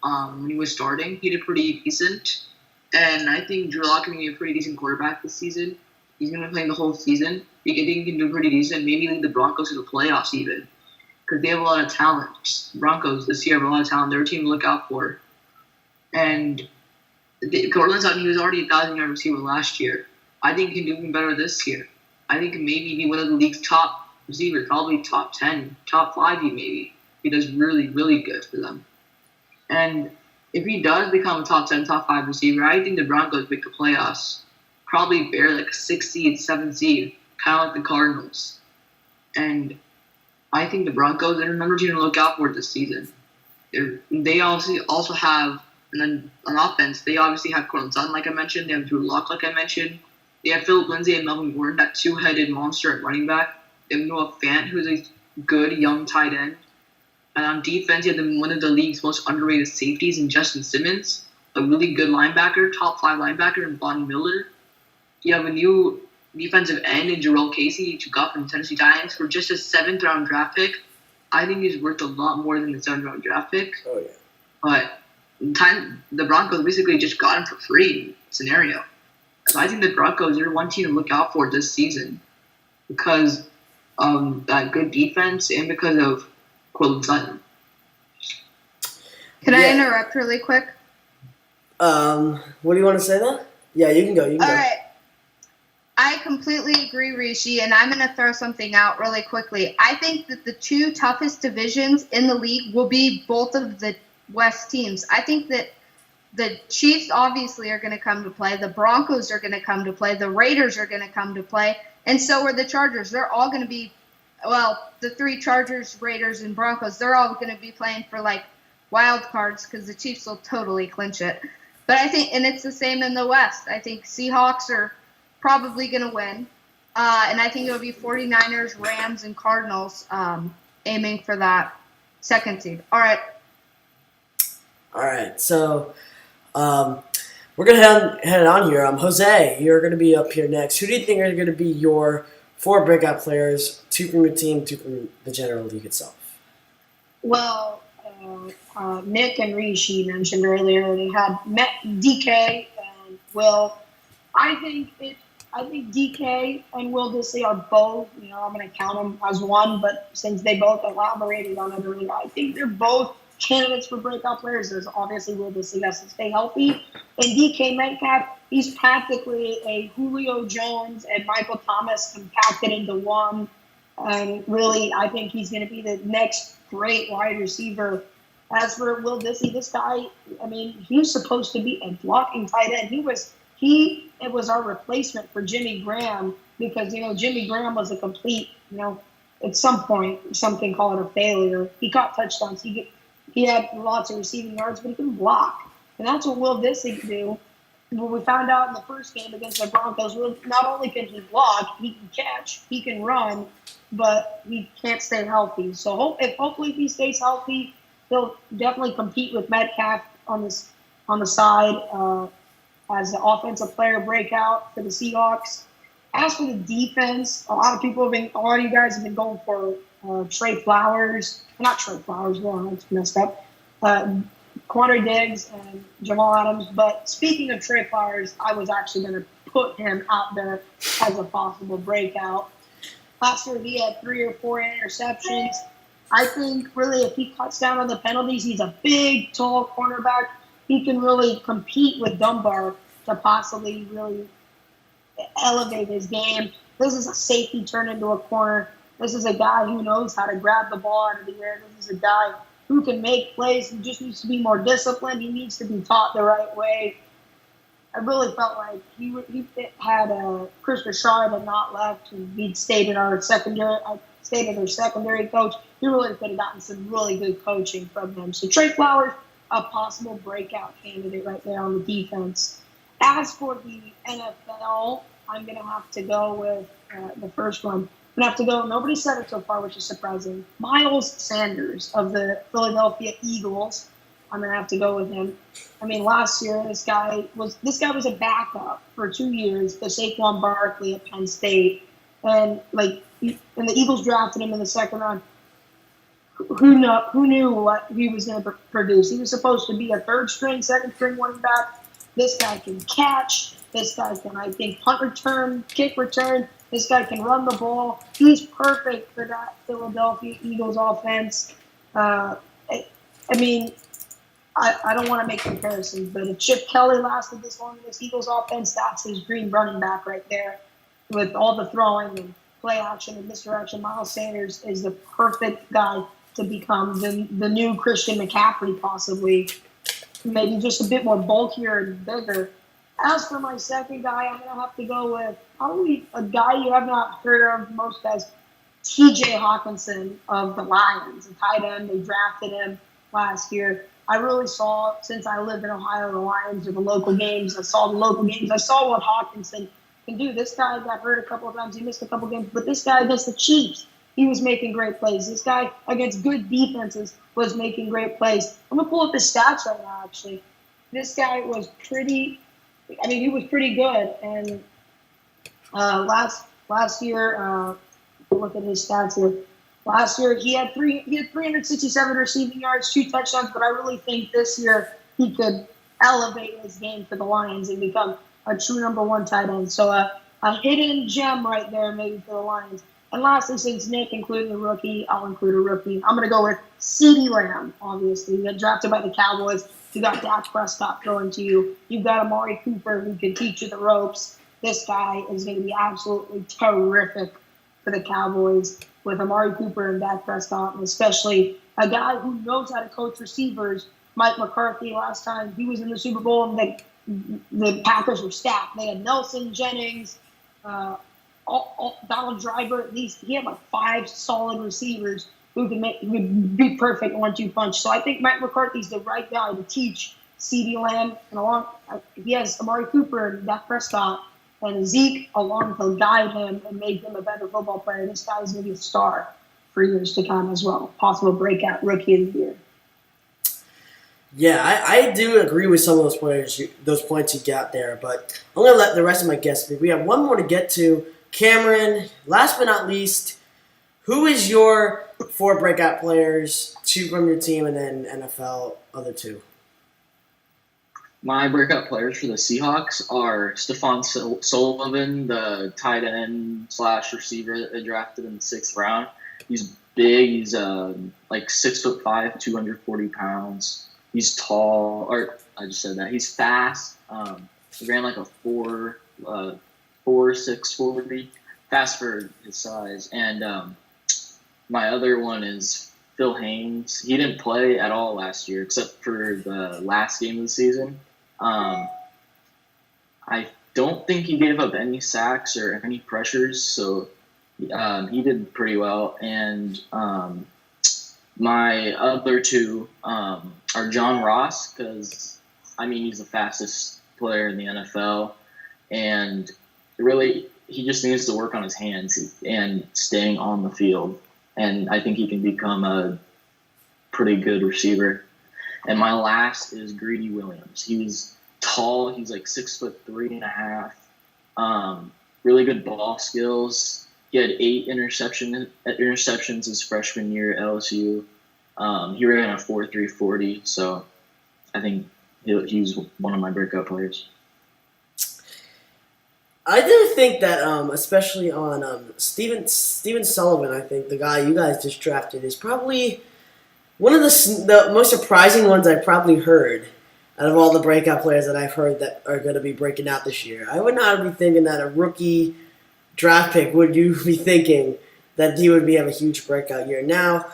[SPEAKER 4] when he was starting. He did pretty decent. And I think Drew Lock can be a pretty decent quarterback this season. He's going to play the whole season. I think he can do pretty decent. Maybe lead the Broncos to the playoffs even. Because they have a lot of talent. Broncos this year have a lot of talent. They're a team to look out for. And Courtland Sutton, he was already a 1,000-yard receiver last year. I think he can do even better this year. I think maybe be one of the league's top receivers, probably top 10, top 5 maybe. He does really, really good for them. And if he does become a top 10, top 5 receiver, I think the Broncos make the playoffs. Probably barely like a 6th seed, 7th seed, kind of like the Cardinals. And I think the Broncos are another team to look out for this season. They also have, and then on offense, they obviously have Courtland Sutton, like I mentioned. They have Drew Lock, like I mentioned. They have Phillip Lindsay and Melvin Gordon, that 2-headed monster at running back. They have Noah Fant, who's a good young tight end. And on defense, you have one of the league's most underrated safeties in Justin Simmons, a really good linebacker, top 5 linebacker in Von Miller. You have a new defensive end in Jarrell Casey, which you got from the Tennessee Titans for just a 7th-round draft pick. I think he's worth a lot more than the 7th-round draft pick.
[SPEAKER 1] Oh, yeah.
[SPEAKER 4] But the Broncos basically just got him for free scenario. So I think the Broncos are one team to look out for this season because of that good defense and because of Courtland Sutton.
[SPEAKER 3] Can I interrupt really quick?
[SPEAKER 1] What do you want to say then? Yeah, you can go.
[SPEAKER 3] All right. I completely agree, Rishi, and I'm going to throw something out really quickly. I think that the two toughest divisions in the league will be both of the West teams. I think that the Chiefs obviously are going to come to play. The Broncos are going to come to play. The Raiders are going to come to play. And so are the Chargers. They're all going to be, well, the three Chargers, Raiders, and Broncos, they're all going to be playing for, like, wild cards because the Chiefs will totally clinch it. But I think, and it's the same in the West. I think Seahawks are probably going to win. And I think it'll be 49ers, Rams, and Cardinals aiming for that second seed. All right.
[SPEAKER 1] All right. So we're going to head it on here. Jose, you're going to be up here next. Who do you think are going to be your 4 breakout players, 2 from your team, 2 from the general league itself?
[SPEAKER 2] Well, Nick and Rishi mentioned earlier they had DK and Will. I think DK and Will Dissly are both, I'm going to count them as one, but since they both elaborated on it earlier, I think they're both candidates for breakout players. There's obviously Will Dissly has to stay healthy. And DK Metcalf, he's practically a Julio Jones and Michael Thomas compacted into one. And really, I think he's going to be the next great wide receiver. As for Will Dissly, this guy, he was supposed to be a blocking tight end. It was our replacement for Jimmy Graham because, Jimmy Graham was a complete, at some point, some can call it a failure. He caught touchdowns. He had lots of receiving yards, but he couldn't block. And that's what Will Dissly can do. What we found out in the first game against the Broncos, not only can he block, he can catch, he can run, but he can't stay healthy. So hopefully if he stays healthy, he'll definitely compete with Metcalf on the side as the offensive player breakout for the Seahawks. As for the defense, a lot of you guys have been going for Trey Flowers. Not Trey Flowers, well, that's messed up. Quandre Diggs and Jamal Adams. But speaking of Trey Flowers, I was actually going to put him out there as a possible breakout. Last year, he had 3 or 4 interceptions. I think, really, if he cuts down on the penalties, he's a big, tall cornerback. He can really compete with Dunbar to possibly really elevate his game. This is a safety turned into a corner. This is a guy who knows how to grab the ball out of the air. This is a guy who can make plays. He just needs to be more disciplined. He needs to be taught the right way. I really felt like he had Chris Richard had not left. He'd stayed in our secondary. I stayed in their secondary coach. He really could have gotten some really good coaching from him. So Trey Flowers, a possible breakout candidate right there on the defense. As for the NFL, I'm going to have to go with the first one. I'm going to have to go, nobody said it so far, which is surprising, Miles Sanders of the Philadelphia Eagles. I'm going to have to go with him. Last year, this guy was a backup for 2 years to Saquon Barkley at Penn State. And the Eagles drafted him in the second round. Who knew what he was going to produce? He was supposed to be a third-string, second-string running back. This guy can catch. This guy can, I think, punt return, kick return. This guy can run the ball. He's perfect for that Philadelphia Eagles offense. I don't want to make comparisons, but if Chip Kelly lasted this long in this Eagles offense, that's his dream running back right there. With all the throwing and play action and misdirection, Miles Sanders is the perfect guy to become the new Christian McCaffrey, possibly. Maybe just a bit more bulkier and bigger. As for my second guy, I'm going to have to go with probably a guy you have not heard of, most guys, T.J. Hawkinson of the Lions, a tight end. They drafted him last year. I really saw, since I lived in Ohio, the Lions or the local games. I saw the local games. I saw what Hawkinson can do. This guy got hurt a couple of times. He missed a couple games. But this guy against the Chiefs, he was making great plays. This guy against good defenses was making great plays. I'm going to pull up his stats right now, actually. This guy was he was pretty good. And last year, look at his stats here. Last year, he had 367 receiving yards, 2 touchdowns, but I really think this year he could elevate his game for the Lions and become a true number 1 tight end. So a hidden gem right there maybe for the Lions. And lastly, since Nick included a rookie, I'll include a rookie. I'm going to go with CeeDee Lamb, obviously. You got drafted by the Cowboys. You got Dak Prescott throwing to you. You've got Amari Cooper who can teach you the ropes. This guy is going to be absolutely terrific for the Cowboys with Amari Cooper and Dak Prescott, and especially a guy who knows how to coach receivers. Mike McCarthy, last time he was in the Super Bowl, and the Packers were stacked. They had Nelson, Jennings, Donald Driver. At least he had like 5 solid receivers who could be perfect 1-2 punch. So I think Mike McCarthy's the right guy to teach CeeDee Lamb, and he has Amari Cooper and Dak Prescott and Zeke along to guide him and make him a better football player. This guy's going to be a star for years to come as well. Possible breakout rookie of the year.
[SPEAKER 1] Yeah, I do agree with some of those points you got there, but I'm going to let the rest of my guests speak. We have one more to get to. Cameron, last but not least, who is your 4 breakout players, 2 from your team, and then NFL other 2?
[SPEAKER 5] My breakout players for the Seahawks are Stephon Sullivan, the tight end / receiver that they drafted in the 6th round. He's big. He's like 6'5", 240 pounds. He's tall. Or I just said that. He's fast. He ran like a 4.6 40. Fast for his size. And my other one is Phil Haynes. He didn't play at all last year except for the last game of the season. I don't think he gave up any sacks or any pressures, so he did pretty well. And my other 2 are John Ross, because, he's the fastest player in the NFL, and really he just needs to work on his hands and staying on the field, and I think he can become a pretty good receiver. And my last is Greedy Williams. He's tall. He's like 6'3.5". Really good ball skills. He had 8 interceptions his freshman year at LSU. He ran a 4.3 40. So I think he's one of my breakout players.
[SPEAKER 1] I do think that, especially on Steven Sullivan, I think the guy you guys just drafted is probably one of the most surprising ones I've probably heard out of all the breakout players that I've heard that are going to be breaking out this year. I would not be thinking that a rookie draft pick would you be thinking that he would have a huge breakout year. Now,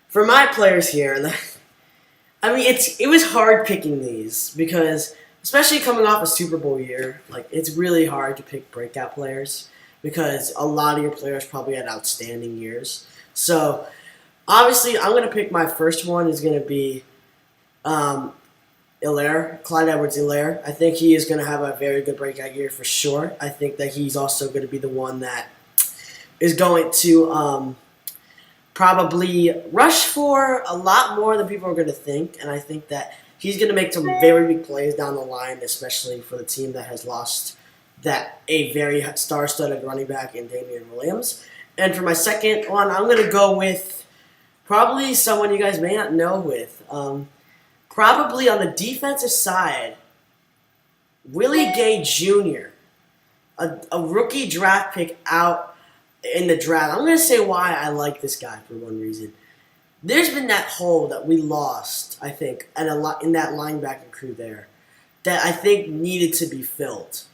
[SPEAKER 1] for my players here, it was hard picking these because, especially coming off a Super Bowl year, it's really hard to pick breakout players because a lot of your players probably had outstanding years. So, obviously, I'm going to pick my first one is going to be Clyde Edwards-Helaire. I think he is going to have a very good breakout year for sure. I think that he's also going to be the one that is going to probably rush for a lot more than people are going to think, and I think that he's going to make some very big plays down the line, especially for the team that has lost a very star-studded running back in Damian Williams. And for my second one, I'm going to go with probably someone you guys may not know with. Probably on the defensive side, Willie Gay Jr., a rookie draft pick out in the draft. I'm going to say why I like this guy for one reason. There's been that hole that we lost, I think, in that linebacker crew there that I think needed to be filled.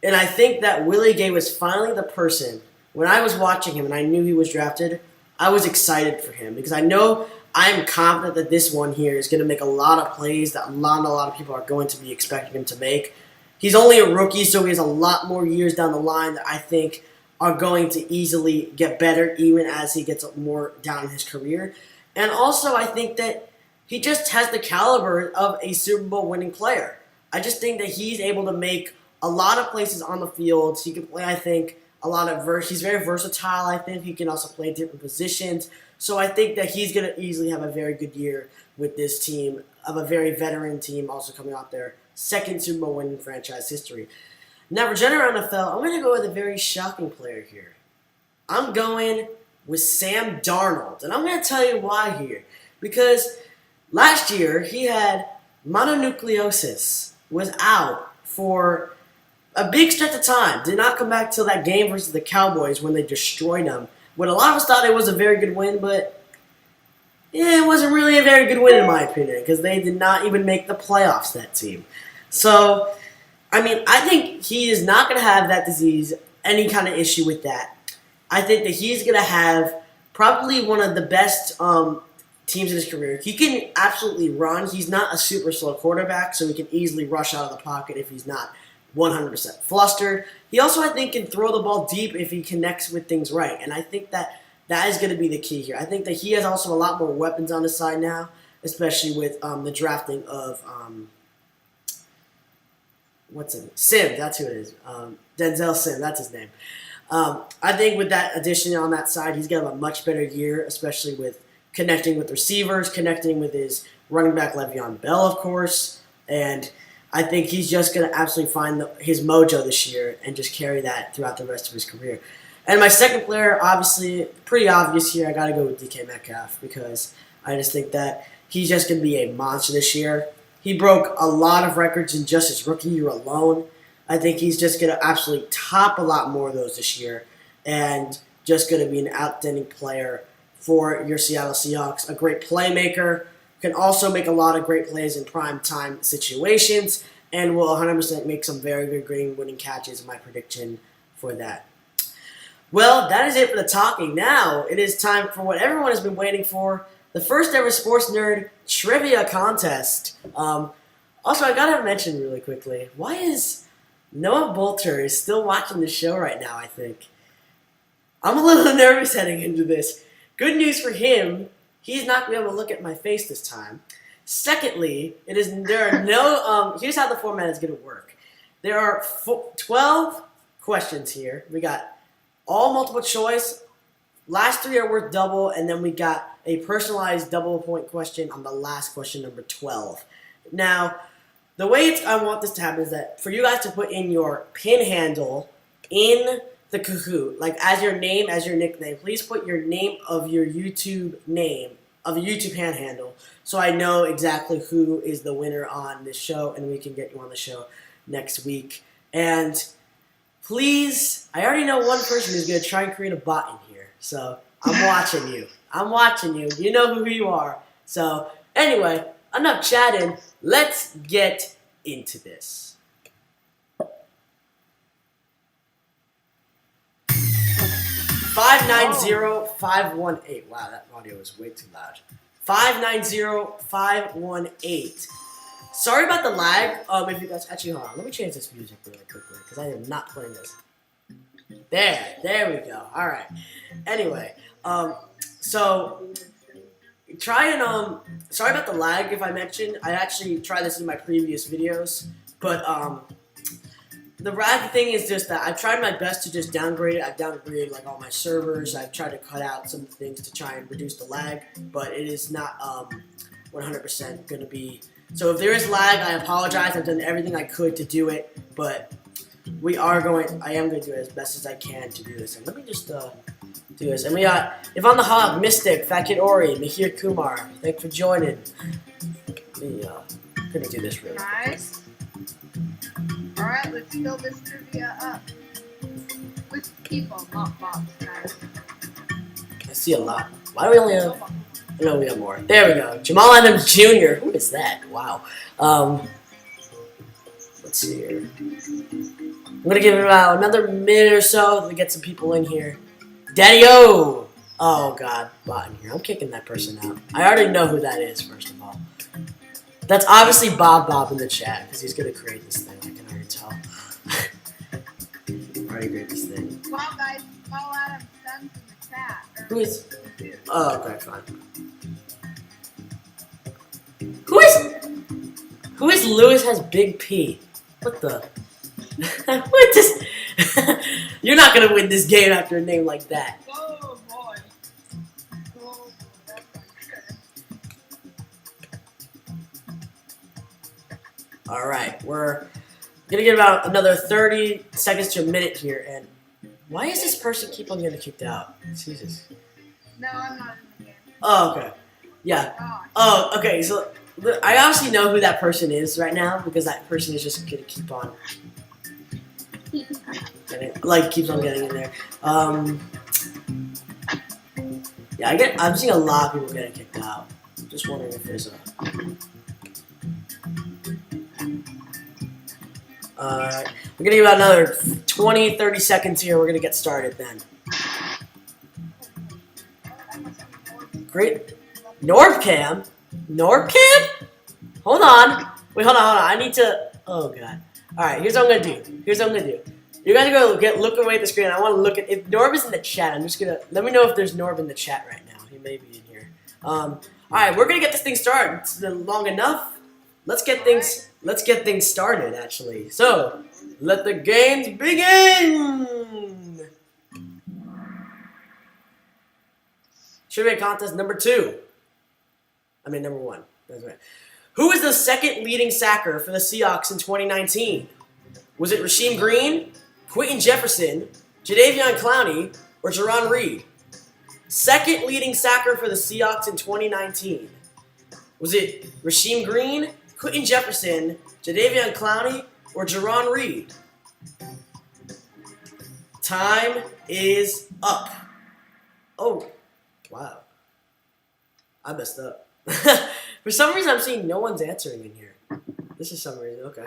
[SPEAKER 1] And I think that Willie Gay was finally the person. When I was watching him and I knew he was drafted, I was excited for him because I'm confident that this one here is going to make a lot of plays that a lot of people are going to be expecting him to make. He's only a rookie, so he has a lot more years down the line that I think are going to easily get better even as he gets more down in his career. And also, I think that he just has the caliber of a Super Bowl winning player. I just think that he's able to make a lot of places on the field. He can play, I think, he's very versatile, I think. He can also play different positions. So I think that he's going to easily have a very good year with this team, of a very veteran team also coming out their second Super Bowl win in franchise history. Now, for general NFL, I'm going to go with a very shocking player here. I'm going with Sam Darnold. And I'm going to tell you why here. Because last year, he had mononucleosis, was out for a big stretch of time. Did not come back till that game versus the Cowboys when they destroyed them. what a lot of us thought it was a very good win, but it wasn't really a very good win in my opinion because they did not even make the playoffs, that team. So, I mean, I think he is not going to have that disease, any kind of issue with that. I think that he's going to have probably one of the best teams in his career. He can absolutely run. He's not a super slow quarterback, so he can easily rush out of the pocket if he's not 100% flustered. He also, I think, can throw the ball deep if he connects with things right, and I think that is going to be the key here. I think that he has also a lot more weapons on his side now, especially with the drafting of what's it? Sim, that's who it is. Denzel Sim, that's his name. I think with that addition on that side, he's going to have a much better year, especially with connecting with receivers, connecting with his running back Le'Veon Bell, of course, and I think he's just going to absolutely find his mojo this year and just carry that throughout the rest of his career. And my second player, obviously, pretty obvious here, I got to go with DK Metcalf because I just think that he's just going to be a monster this year. He broke a lot of records in just his rookie year alone. I think he's just going to absolutely top a lot more of those this year and just going to be an outstanding player for your Seattle Seahawks. A great playmaker, can also make a lot of great plays in prime time situations, and will 100% make some very good game-winning catches, my prediction for that. Well, that is it for the talking. Now, it is time for what everyone has been waiting for, the first ever Sports Nerd Trivia Contest. Also, I gotta mention really quickly, why is Noah Bolter is still watching the show right now, I think. I'm a little nervous heading into this. Good news for him, he's not going to be able to look at my face this time. Secondly, there are no, here's how the format is going to work. There are 12 questions here. We got all multiple choice. Last 3 are worth double, and then we got a personalized double point question on the last question, number 12. Now, the way I want this to happen is that for you guys to put in your pin handle in the Kahoot, like as your name, as your nickname, please put your name of your YouTube name, of your YouTube hand handle, so I know exactly who is the winner on this show, and we can get you on the show next week. And please, I already know one person who's going to try and create a bot in here, so I'm watching you. I'm watching you. You know who you are. So anyway, enough chatting. Let's get into this. 590-518. Wow, that audio was way too loud. 590-518. Sorry about the lag. If you guys actually hold on, let me change this music really quickly because I am not playing this. There we go. All right. Anyway, so try and sorry about the lag. If I mentioned, I actually tried this in my previous videos, but the lag thing is just that I've tried my best to just downgrade it. I've downgraded like all my servers. I've tried to cut out some things to try and reduce the lag, but it is not 100% going to be. So if there is lag, I apologize. I've done everything I could to do it, but I am going to do it as best as I can to do this. And let me just do this. And we got Yvonne the Hog, Mystic, Fat Kid Ori, Mihir Kumar. Thanks for joining. We gonna do this really
[SPEAKER 3] Nice. Alright, let's fill this trivia up. With people, not bots, guys.
[SPEAKER 1] I see a lot. Why do we only have... No, we have more. There we go. Jamal Adams Jr. Who is that? Wow. Let's see here. I'm going to give it about another minute or so to get some people in here. Daddy-O! Oh, God. Bot in here. I'm kicking that person out. I already know who that is, first of all. That's obviously Bob in the chat, because he's going to create this thing. I can already tell. Already create this thing.
[SPEAKER 3] Well, guys, follow Adam's sons in the chat.
[SPEAKER 1] Who is... Oh, okay, fine. Who is Lewis has Big P? What the? What this? You're not gonna win this game after a name like that.
[SPEAKER 2] Oh boy.
[SPEAKER 1] All right, we're gonna get about another 30 seconds to a minute here. And why is this person keep on getting kicked out? Jesus.
[SPEAKER 3] No, I'm not in the game.
[SPEAKER 1] Oh, okay. Yeah. Oh, okay. So I obviously know who that person is right now because that person is just gonna keep on. And it, like, keeps on getting in there. Yeah, I'm seeing a lot of people getting kicked out. Just wondering if there's a. We're gonna give about another 20, 30 seconds here. We're gonna get started then. Great. Northcam? Hold on. Wait, hold on. I need to. Oh god. All right. Here's what I'm gonna do. You guys are gonna look away at the screen. I want to look at if Norb is in the chat. I'm just gonna let me know if there's Norb in the chat right now. He may be in here. All right. We're gonna get this thing started. It's been long enough. Let's get things started. Actually. So let the games begin. Trivia contest number 1. That's right. Who is the second leading sacker for the Seahawks in 2019? Was it Rasheem Green, Quentin Jefferson, Jadeveon Clowney, or Jarron Reed? Second leading sacker for the Seahawks in 2019. Was it Rasheem Green, Quentin Jefferson, Jadeveon Clowney, or Jarron Reed? Time is up. Oh, wow. I messed up. For some reason, I'm seeing no one's answering in here. This is some reason. Okay.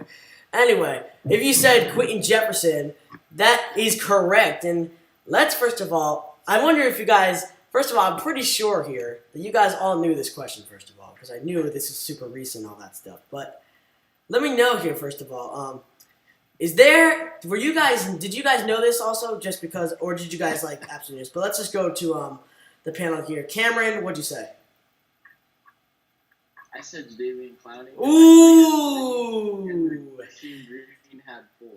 [SPEAKER 1] Anyway, if you said Quentin Jefferson, that is correct. And let's first of all, I wonder if you guys, first of all, I'm pretty sure here that you guys all knew this question, first of all, because I knew this is super recent, all that stuff. But let me know here, first of all. Did you guys know this also just because, or did you guys like absolutely? But let's just go to the panel here. Cameron, what'd you say?
[SPEAKER 5] I said Jadeveon Clowney.
[SPEAKER 1] Ooh!
[SPEAKER 5] Rasheem Green had 4.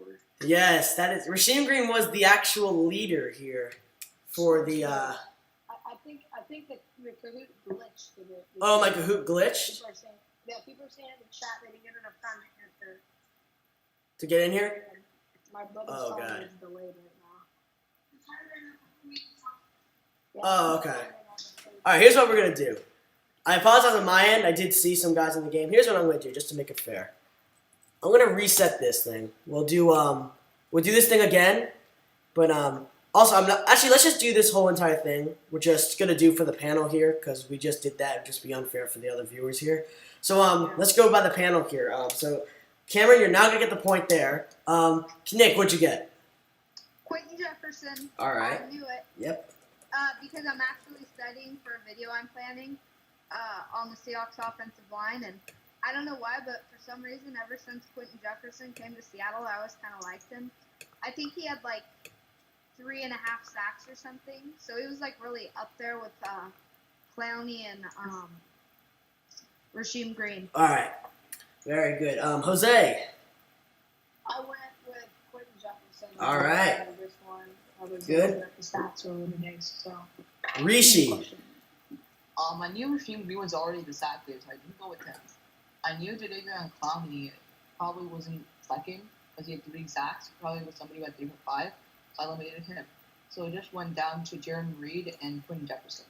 [SPEAKER 1] Yes, that is. Rasheem Green was the actual leader here for the.
[SPEAKER 2] I think the Kahoot glitched.
[SPEAKER 1] Oh, my Kahoot glitched?
[SPEAKER 2] People are saying in the chat they didn't get enough time to answer.
[SPEAKER 1] To get in here?
[SPEAKER 2] My brother's phone is delayed right now.
[SPEAKER 1] Oh, okay. Alright, here's what we're going to do. I apologize on my end. I did see some guys in the game. Here's what I'm going to do, just to make it fair. I'm going to reset this thing. We'll do this thing again. But also, let's just do this whole entire thing. We're just going to do for the panel here, because we just did that. It would just be unfair for the other viewers here. So let's go by the panel here. So Cameron, you're now going to get the point there. Nick, what'd you get?
[SPEAKER 3] Quentin Jefferson.
[SPEAKER 1] All right.
[SPEAKER 3] I knew it.
[SPEAKER 1] Yep.
[SPEAKER 3] Because I'm actually studying for a video I'm planning on the Seahawks offensive line, and I don't know why, but for some reason, ever since Quentin Jefferson came to Seattle, I always kind of liked him. I think he had like 3.5 sacks or something, so he was like really up there with Clowney and Rasheem Green.
[SPEAKER 1] All right. Very good. Jose.
[SPEAKER 2] I went with Quentin Jefferson.
[SPEAKER 1] All right.
[SPEAKER 2] This one. I was
[SPEAKER 1] Good.
[SPEAKER 2] looking at the stats earlier today, so.
[SPEAKER 1] Rishi.
[SPEAKER 4] I knew Rasheem Green was already the sack leader, so I didn't go with him. I knew Jadeveon Clowney probably wasn't second because he had 3 sacks. Probably was somebody who had 3 for 5, so I eliminated him. So it just went down to Jarron Reed and Quentin Jefferson.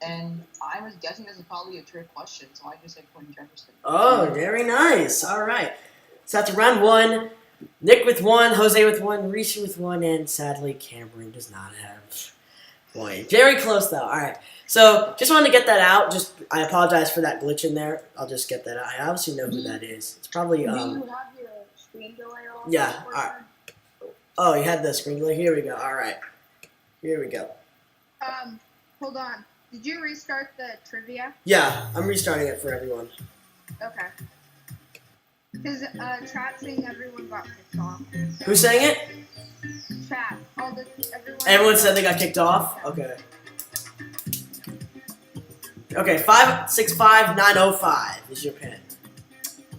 [SPEAKER 4] And I was guessing this is probably a trick question, so I just said Quentin Jefferson.
[SPEAKER 1] Oh, very nice. All right. So that's round 1. Nick with 1, Jose with 1, Rishi with 1, and sadly Cameron does not have 1. Very close though. All right. So just wanted to get that out. I apologize for that glitch in there. I'll just get that out. I obviously know who that is. It's probably
[SPEAKER 2] Do you have your screen delay on?
[SPEAKER 1] Yeah. All right. Oh, you had the screen delay. Here we go. All right. Here we go.
[SPEAKER 3] Hold on. Did you restart the trivia?
[SPEAKER 1] Yeah, I'm restarting it for everyone.
[SPEAKER 3] Okay. Because chat saying everyone got kicked off. So.
[SPEAKER 1] Who's saying it?
[SPEAKER 3] Chat.
[SPEAKER 1] Everyone said they got kicked off? Okay. Okay, 565905 is your pin.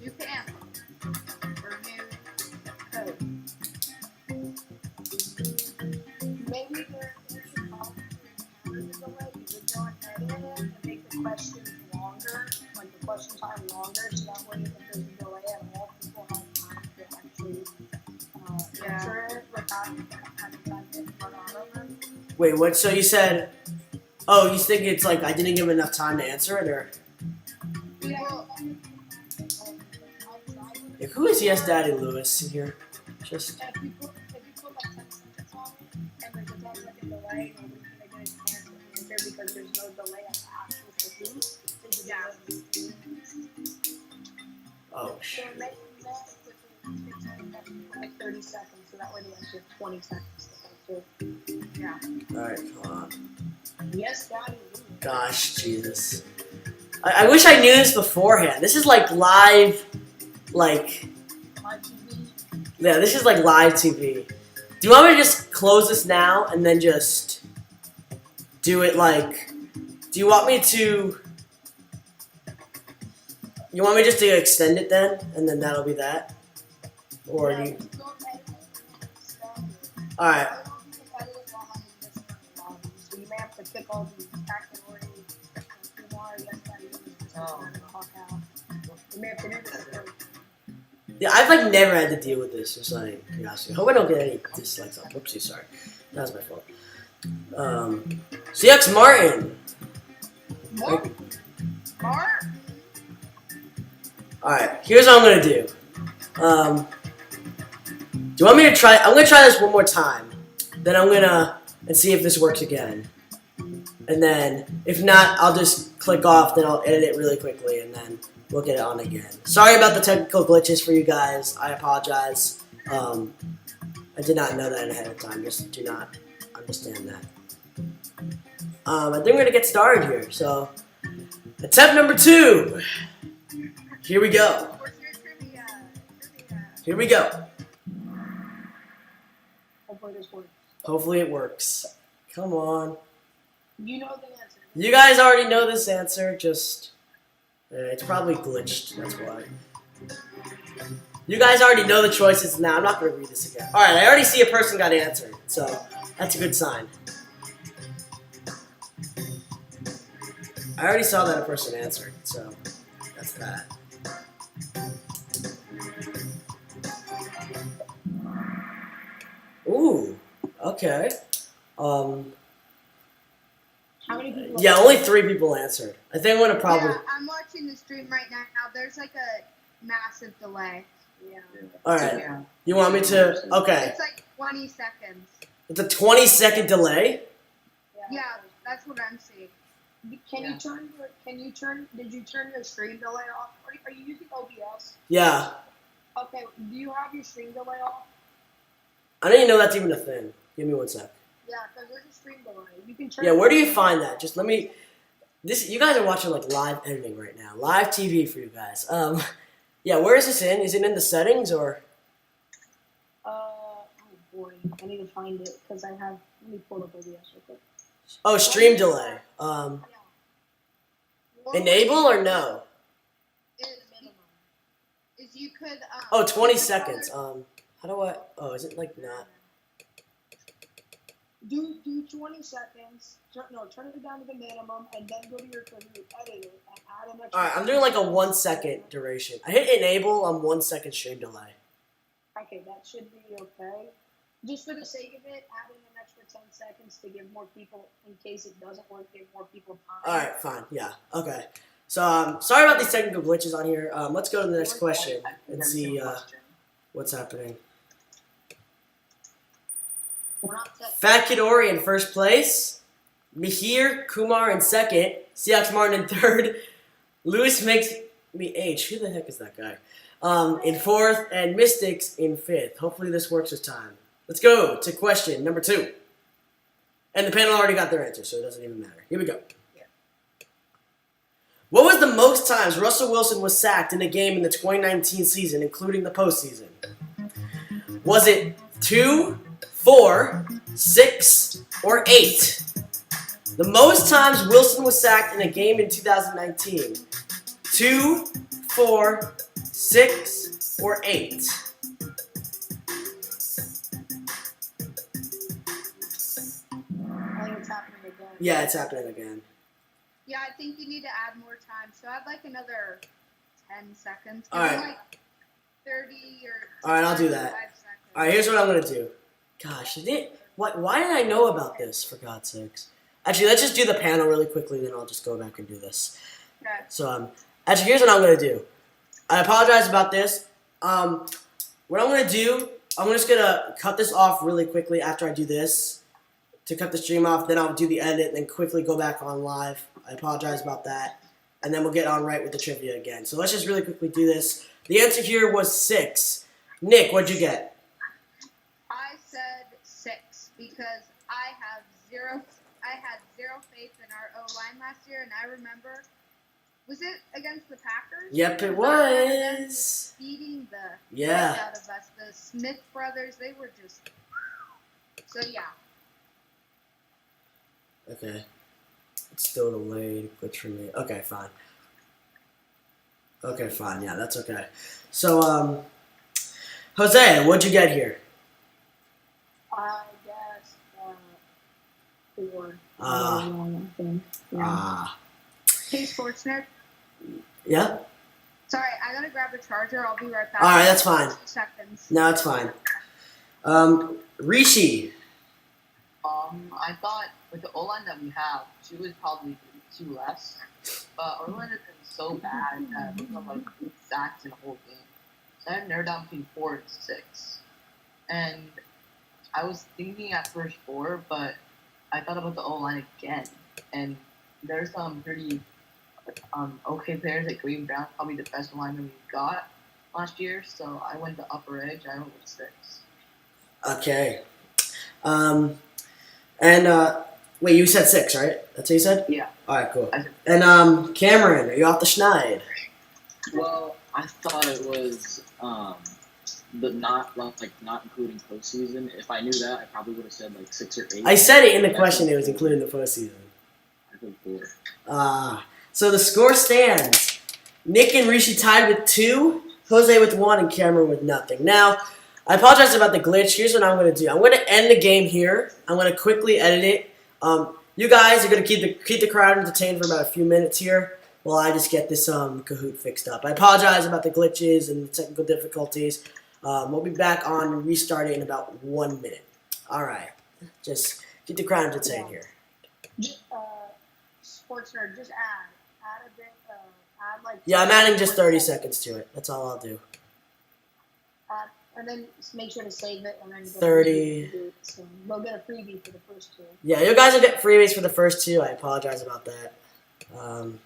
[SPEAKER 3] New pin. Or new code.
[SPEAKER 2] Maybe there's a problem with the delay. You could go ahead and make the questions longer, like the question time longer, so that way if there's a delay at all, people have time to actually answer it without having time to run out of them.
[SPEAKER 1] Wait, what? So you said... Oh, you think it's like I didn't give him enough time to answer it, or?
[SPEAKER 2] Yeah.
[SPEAKER 1] Yeah, who is Yes Daddy Lewis in here? Just.
[SPEAKER 2] If you put like 10 seconds on it, and there's a 10-second delay, nobody's gonna get a chance to answer fair because there's no delay on the actual Kahoot.
[SPEAKER 1] Oh,
[SPEAKER 2] So
[SPEAKER 1] shit.
[SPEAKER 2] it makes like 30 seconds, so that way they answer 20 seconds.
[SPEAKER 3] Yeah.
[SPEAKER 1] Alright, come on.
[SPEAKER 2] Yes, Daddy.
[SPEAKER 1] Gosh, Jesus. I wish I knew this beforehand. This is like live, like, yeah, this is like live TV. Do you want me to just close this now and then just do it like, do you want me to, you want me just to extend it then, and then that'll be that? Or do you, alright.
[SPEAKER 2] So you may have to pick all these categories. You may have to do this.
[SPEAKER 1] Yeah, I've like never had to deal with this, just like curiosity. I hope I don't get any dislikes on. Whoopsie, sorry. That was my fault. CX Martin.
[SPEAKER 2] Mark?
[SPEAKER 1] Alright, here's what I'm gonna do. Do you want me to try? I'm gonna try this one more time. Then I'm gonna and see if this works again. And then if not, I'll just click off. Then I'll edit it really quickly, and then we'll get it on again. Sorry about the technical glitches for you guys. I apologize. I did not know that ahead of time. Just do not understand that. I think we're gonna get started here. So, attempt number 2. Here we go. Here we go.
[SPEAKER 2] Hopefully this works.
[SPEAKER 1] Hopefully it works. Come on.
[SPEAKER 2] You know the answer.
[SPEAKER 1] You guys already know this answer. Just it's probably glitched. That's why. You guys already know the choices. Now I'm not gonna read this again. All right. I already see a person got answered, so that's a good sign. I already saw that a person answered, so that's bad. Ooh, okay.
[SPEAKER 2] How many people?
[SPEAKER 1] Yeah, only 3 people answered. I think I'm gonna probably.
[SPEAKER 3] Yeah, I'm watching the stream right now. There's like a massive delay.
[SPEAKER 2] Yeah.
[SPEAKER 1] All right.
[SPEAKER 4] Yeah.
[SPEAKER 1] You want me to? Okay.
[SPEAKER 3] It's like 20 seconds.
[SPEAKER 1] It's a 20-second delay.
[SPEAKER 3] Yeah, that's what I'm seeing.
[SPEAKER 2] Can
[SPEAKER 4] Yeah.
[SPEAKER 2] you turn? Did you turn your stream delay off? Are you using OBS?
[SPEAKER 1] Yeah.
[SPEAKER 2] Okay. Do you have your stream delay off?
[SPEAKER 1] I didn't even know that's even a thing. Give me one sec.
[SPEAKER 2] Yeah, because there's a stream delay. You can turn.
[SPEAKER 1] Yeah, where do you find that? Just let me. This you guys are watching like live editing right now, live TV for you guys. Yeah, where is this in? Is it in the settings or?
[SPEAKER 2] Oh boy, I need to find it because I have. Let me pull up OBS real quick.
[SPEAKER 1] Oh, stream delay. Enable or no?
[SPEAKER 3] Is you could.
[SPEAKER 1] Oh, 20 seconds. How do I? Oh, is it like not?
[SPEAKER 2] Do 20 seconds. Turn it down to the minimum, and then go to your Kahoot, edit it, and add an extra.
[SPEAKER 1] All right, I'm doing like a 1 second duration. I hit enable on 1 second stream delay.
[SPEAKER 2] Okay, that should be okay. Just for the sake of it, add in an extra 10 seconds to give more people, in case it doesn't work, give more people time.
[SPEAKER 1] All right, fine. Yeah. Okay. So sorry about these technical glitches on here. Let's go to the next question and see what's happening.
[SPEAKER 2] We're not set.
[SPEAKER 1] Fat Kid Ori in first place. Mihir Kumar in second. Seahawks Martin in third. Lewis makes me H. Who the heck is that guy? In fourth, and Mystics in fifth. Hopefully this works this time. Let's go to question number 2. And the panel already got their answer, so it doesn't even matter. Here we go. What was the most times Russell Wilson was sacked in a game in the 2019 season, including the postseason? Was it 2, 4, 6, or 8? The most times Wilson was sacked in a game in 2019. 2, 4, 6, or 8?
[SPEAKER 2] I think it's happening again.
[SPEAKER 1] Yeah, it's happening again.
[SPEAKER 3] Yeah, I think you need to add more time. So I'd like another 10 seconds.
[SPEAKER 1] All right.
[SPEAKER 3] Like 30 or.
[SPEAKER 1] All right, I'll do that.
[SPEAKER 3] 5 seconds.
[SPEAKER 1] All right, here's what I'm going to do. Gosh, why did I know about this, for God's sakes? Actually, let's just do the panel really quickly, then I'll just go back and do this.
[SPEAKER 3] Okay.
[SPEAKER 1] So, actually, here's what I'm going to do. I apologize about this. What I'm going to do, I'm just going to cut this off really quickly after I do this. to cut the stream off. Then I'll do the edit and then quickly go back on live. I apologize about that. And then we'll get on right with the trivia again. So let's just really quickly do this. The answer here was 6. Nick, what'd you get?
[SPEAKER 3] I said 6 because I had zero faith in our O-line last year, and I remember, was it against the Packers?
[SPEAKER 1] Yep, it was.
[SPEAKER 3] Beating the
[SPEAKER 1] Yeah.
[SPEAKER 3] out of us. The Smith brothers, they were just. So yeah.
[SPEAKER 1] Okay. It's still delayed. Glitch for me. Okay, fine. Okay, fine. Yeah, that's okay. So, Jose, what'd you get here?
[SPEAKER 2] I guess 4.
[SPEAKER 3] Hey, SportsNerd.
[SPEAKER 1] Yeah?
[SPEAKER 3] Sorry, I gotta grab a charger. I'll be right back.
[SPEAKER 1] All right, that's fine.
[SPEAKER 3] 2 seconds.
[SPEAKER 1] No, it's fine. Rishi.
[SPEAKER 4] I thought with the O-line that we have, 2 is probably 2 less. But our O-line has been so bad that we have like 8 sacks in a whole game. So I had narrowed down between 4 and 6. And I was thinking at first 4, but I thought about the O-line again. And there's some pretty okay players like Green Brown, probably the best lineman we got last year. So I went the upper edge. I went with 6.
[SPEAKER 1] Okay. Wait, you said 6, right? That's what you said?
[SPEAKER 4] Yeah.
[SPEAKER 1] All right, cool.
[SPEAKER 4] I said-
[SPEAKER 1] And, Cameron, are you off the schneid?
[SPEAKER 5] Well, I thought it was not including postseason. If I knew that, I probably would have said like 6 or 8.
[SPEAKER 1] I said it in the question. It was including the postseason.
[SPEAKER 5] I think 4.
[SPEAKER 1] So the score stands. Nick and Rishi tied with 2, Jose with 1, and Cameron with nothing. Now, I apologize about the glitch. Here's what I'm going to do. I'm going to end the game here. I'm going to quickly edit it. You guys are going to keep the crowd entertained for about a few minutes here while I just get this Kahoot fixed up. I apologize about the glitches and the technical difficulties. We'll be back on and restart it in about 1 minute. All right. Just keep the crowd entertained here.
[SPEAKER 2] SportsNerd, just add a bit, add like.
[SPEAKER 1] Yeah, I'm adding just 30 seconds to it. That's all I'll do.
[SPEAKER 2] And then just make sure to save it and then.
[SPEAKER 1] 30.
[SPEAKER 2] So we'll get a freebie for the first 2.
[SPEAKER 1] Yeah, you guys will get freebies for the first 2. I apologize about that.
[SPEAKER 2] And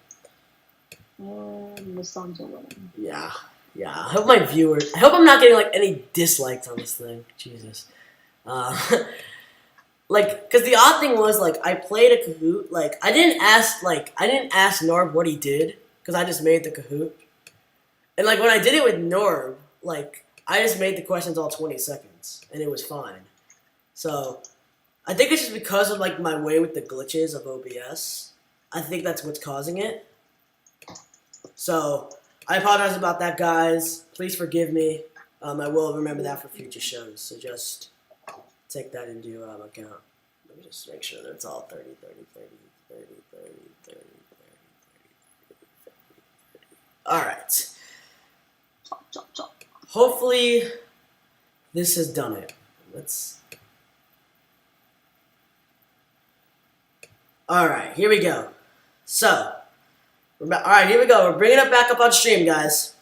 [SPEAKER 2] the Suns are winning.
[SPEAKER 1] Yeah. I hope my viewers. I hope I'm not getting like any dislikes on this thing. Jesus. Because the odd thing was like I played a Kahoot. Like I didn't ask Norb what he did because I just made the Kahoot. And like when I did it with Norb, like I just made the questions all 20 seconds and it was fine. So I think it's just because of like my way with the glitches of OBS. I think that's what's causing it. So I apologize about that, guys. Please forgive me. I will remember that for future shows. So just take that into account. Let me just make sure that it's all 30, 30, 30, 30, 30, 30, 30, 30. All right. Hopefully, this has done it. All right, here we go. So, all right, here we go. We're bringing it back up on stream, guys.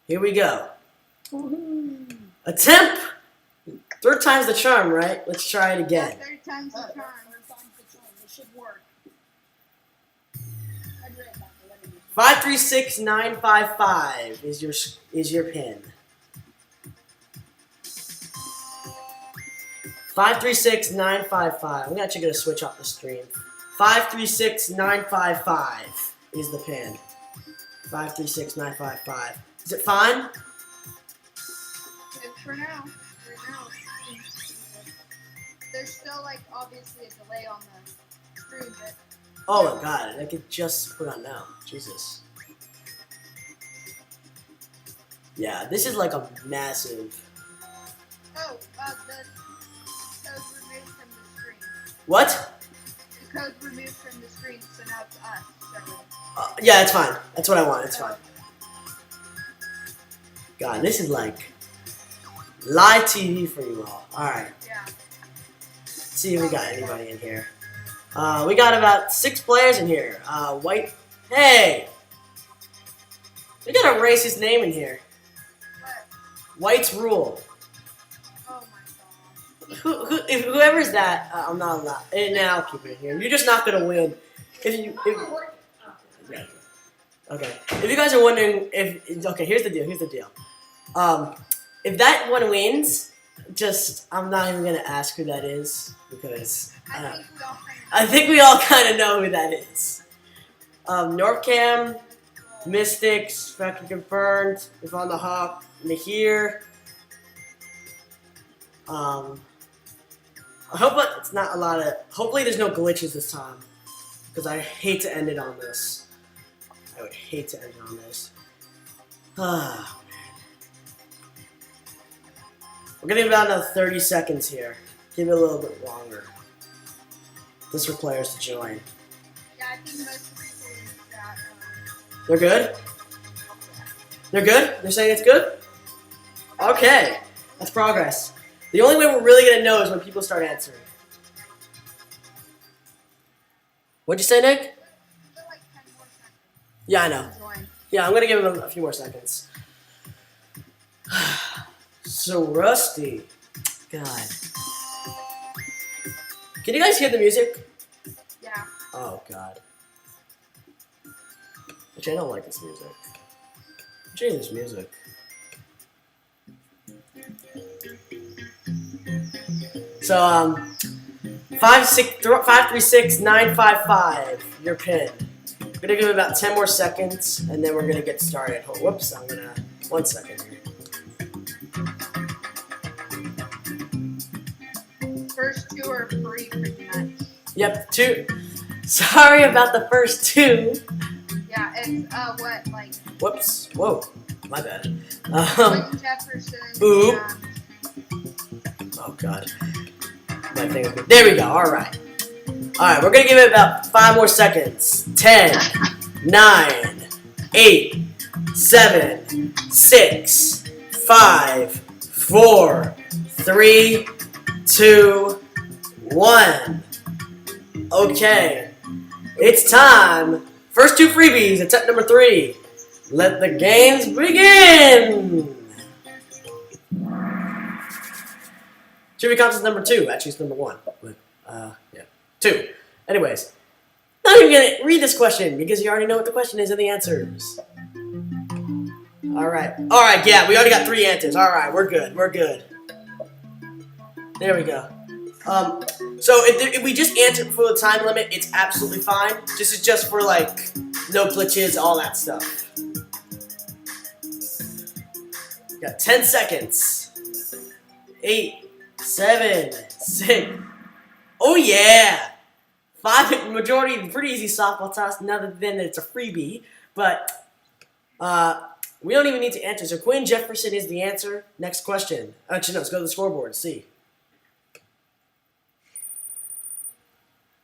[SPEAKER 1] Here we go. Attempt. 3rd time's the charm, right? Let's try it again.
[SPEAKER 3] 3rd time's the charm.
[SPEAKER 2] This should work.
[SPEAKER 1] 536955 is your pin. 536955. I'm actually gonna switch off the stream. 536955 is the pin. 536955. Is it fine?
[SPEAKER 3] For now. There's still like obviously a delay on the stream, but.
[SPEAKER 1] Oh my god, I could just put on now. Jesus. Yeah, this is like a massive.
[SPEAKER 3] Oh, the code's removed from the screen.
[SPEAKER 1] What?
[SPEAKER 3] The code's removed from the screen, so now it's us. So.
[SPEAKER 1] Yeah, it's fine. That's what I want. It's fine. God, this is like live TV for you all. All right.
[SPEAKER 3] Yeah.
[SPEAKER 1] Let's see if we got anybody in here. We got about 6 players in here. White. Hey! We got a racist name in here.
[SPEAKER 3] What?
[SPEAKER 1] White's Rule.
[SPEAKER 3] Oh my god.
[SPEAKER 1] If whoever's that, I'm not allowed. And now I'll keep it here. You're just not gonna win. Okay. If you guys are wondering here's the deal. If that one wins, I'm not even gonna ask who that is because I think we all kind of know who that is. North Cam, Mystics, fucking confirmed. If on the hawk, Nahir. I hope it's not a lot of. Hopefully, there's no glitches this time, because I hate to end it on this. I would hate to end it on this. Ah, man. We're gonna give about another 30 seconds here. Give it a little bit longer. This for players to join.
[SPEAKER 3] Yeah, I think most people use that.
[SPEAKER 1] They're good? They're good? They're saying it's good? Okay. That's progress. The only way we're really going to know is when people start answering. What'd you say, Nick?
[SPEAKER 3] Like 10 more seconds.
[SPEAKER 1] Yeah, I know. Yeah, I'm going to give him a few more seconds. So rusty. God. Can you guys hear the music?
[SPEAKER 3] Yeah.
[SPEAKER 1] Oh, God. Actually, I don't like this music. Change this music. So, 536-955, your pin. We're gonna give it about 10 more seconds, and then we're gonna get started. Oh, whoops, 1 second here.
[SPEAKER 3] First two are free pretty much.
[SPEAKER 1] Yep, 2. Sorry about the first 2.
[SPEAKER 3] Yeah, it's
[SPEAKER 1] Whoops, whoa, my bad.
[SPEAKER 3] Quentin Jefferson.
[SPEAKER 1] Oop. Oh, God. My thing. There we go. All right. We're gonna give it about 5 more seconds. 10, 9, 8, 7, 6, 5, 4, 3, 2, 1. Okay, it's time. First 2 freebies. Attempt number 3. Let the games begin. Trivia contest number 2. Actually, it's number 1. But, 2. Anyways, not even gonna read this question because you already know what the question is and the answers. Alright, yeah, we already got 3 answers. Alright, we're good. There we go. So if we just answer for the time limit, it's absolutely fine. This is just for, like, no glitches, all that stuff. Got 10 seconds. 8, 7, 6. Oh yeah! 5 majority, pretty easy softball toss. Other than it's a freebie, but we don't even need to answer. So Quinn Jefferson is the answer. Next question. Actually, no. Let's go to the scoreboard and see.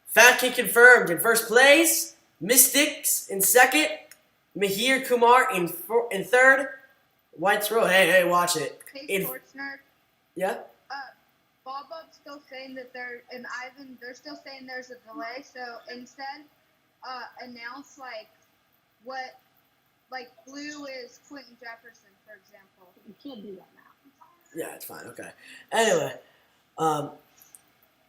[SPEAKER 1] Fat Kid confirmed in first place. Mystics in second. Mahir Kumar in third. White Throw. Hey, watch it.
[SPEAKER 3] Hey, SportsNerd.
[SPEAKER 1] Yeah.
[SPEAKER 3] Bob's still saying that they're still saying there's a delay. So instead, announce what blue is Quentin Jefferson, for example.
[SPEAKER 2] You can't do that now.
[SPEAKER 1] Yeah, it's fine. Okay. Anyway,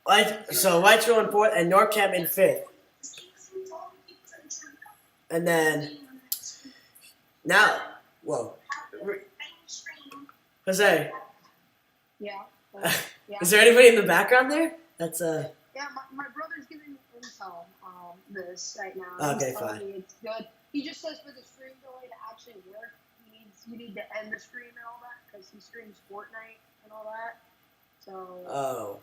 [SPEAKER 1] White Throw in fourth and Norcam in fifth, and then now, whoa, Jose.
[SPEAKER 2] Yeah.
[SPEAKER 1] Is there anybody in the background there? That's
[SPEAKER 2] Yeah, my brother's giving me intel on this right now.
[SPEAKER 1] Okay,
[SPEAKER 2] He's telling
[SPEAKER 1] fine.
[SPEAKER 2] me it's good. He just says for the stream delay to actually work, you need to end the stream and all that because he streams Fortnite and all that. So.
[SPEAKER 1] Oh.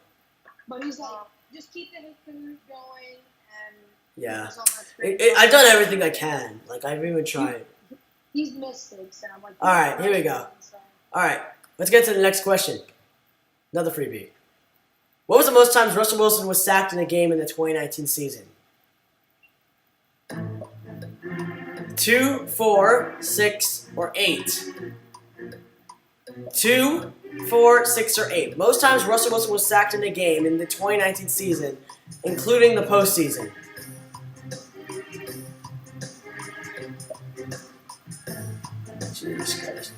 [SPEAKER 2] But he's like, just keep the food going and.
[SPEAKER 1] Yeah.
[SPEAKER 2] focus on that stream.
[SPEAKER 1] I've done everything I can. Like I've even tried.
[SPEAKER 2] He's Mystics, and I'm like.
[SPEAKER 1] All right, here we go. All right, let's get to the next question. Another freebie. What was the most times Russell Wilson was sacked in a game in the 2019 season? 2, 4, 6, or 8? 2, 4, 6, or 8. Most times Russell Wilson was sacked in a game in the 2019 season, including the postseason. Jesus Christ.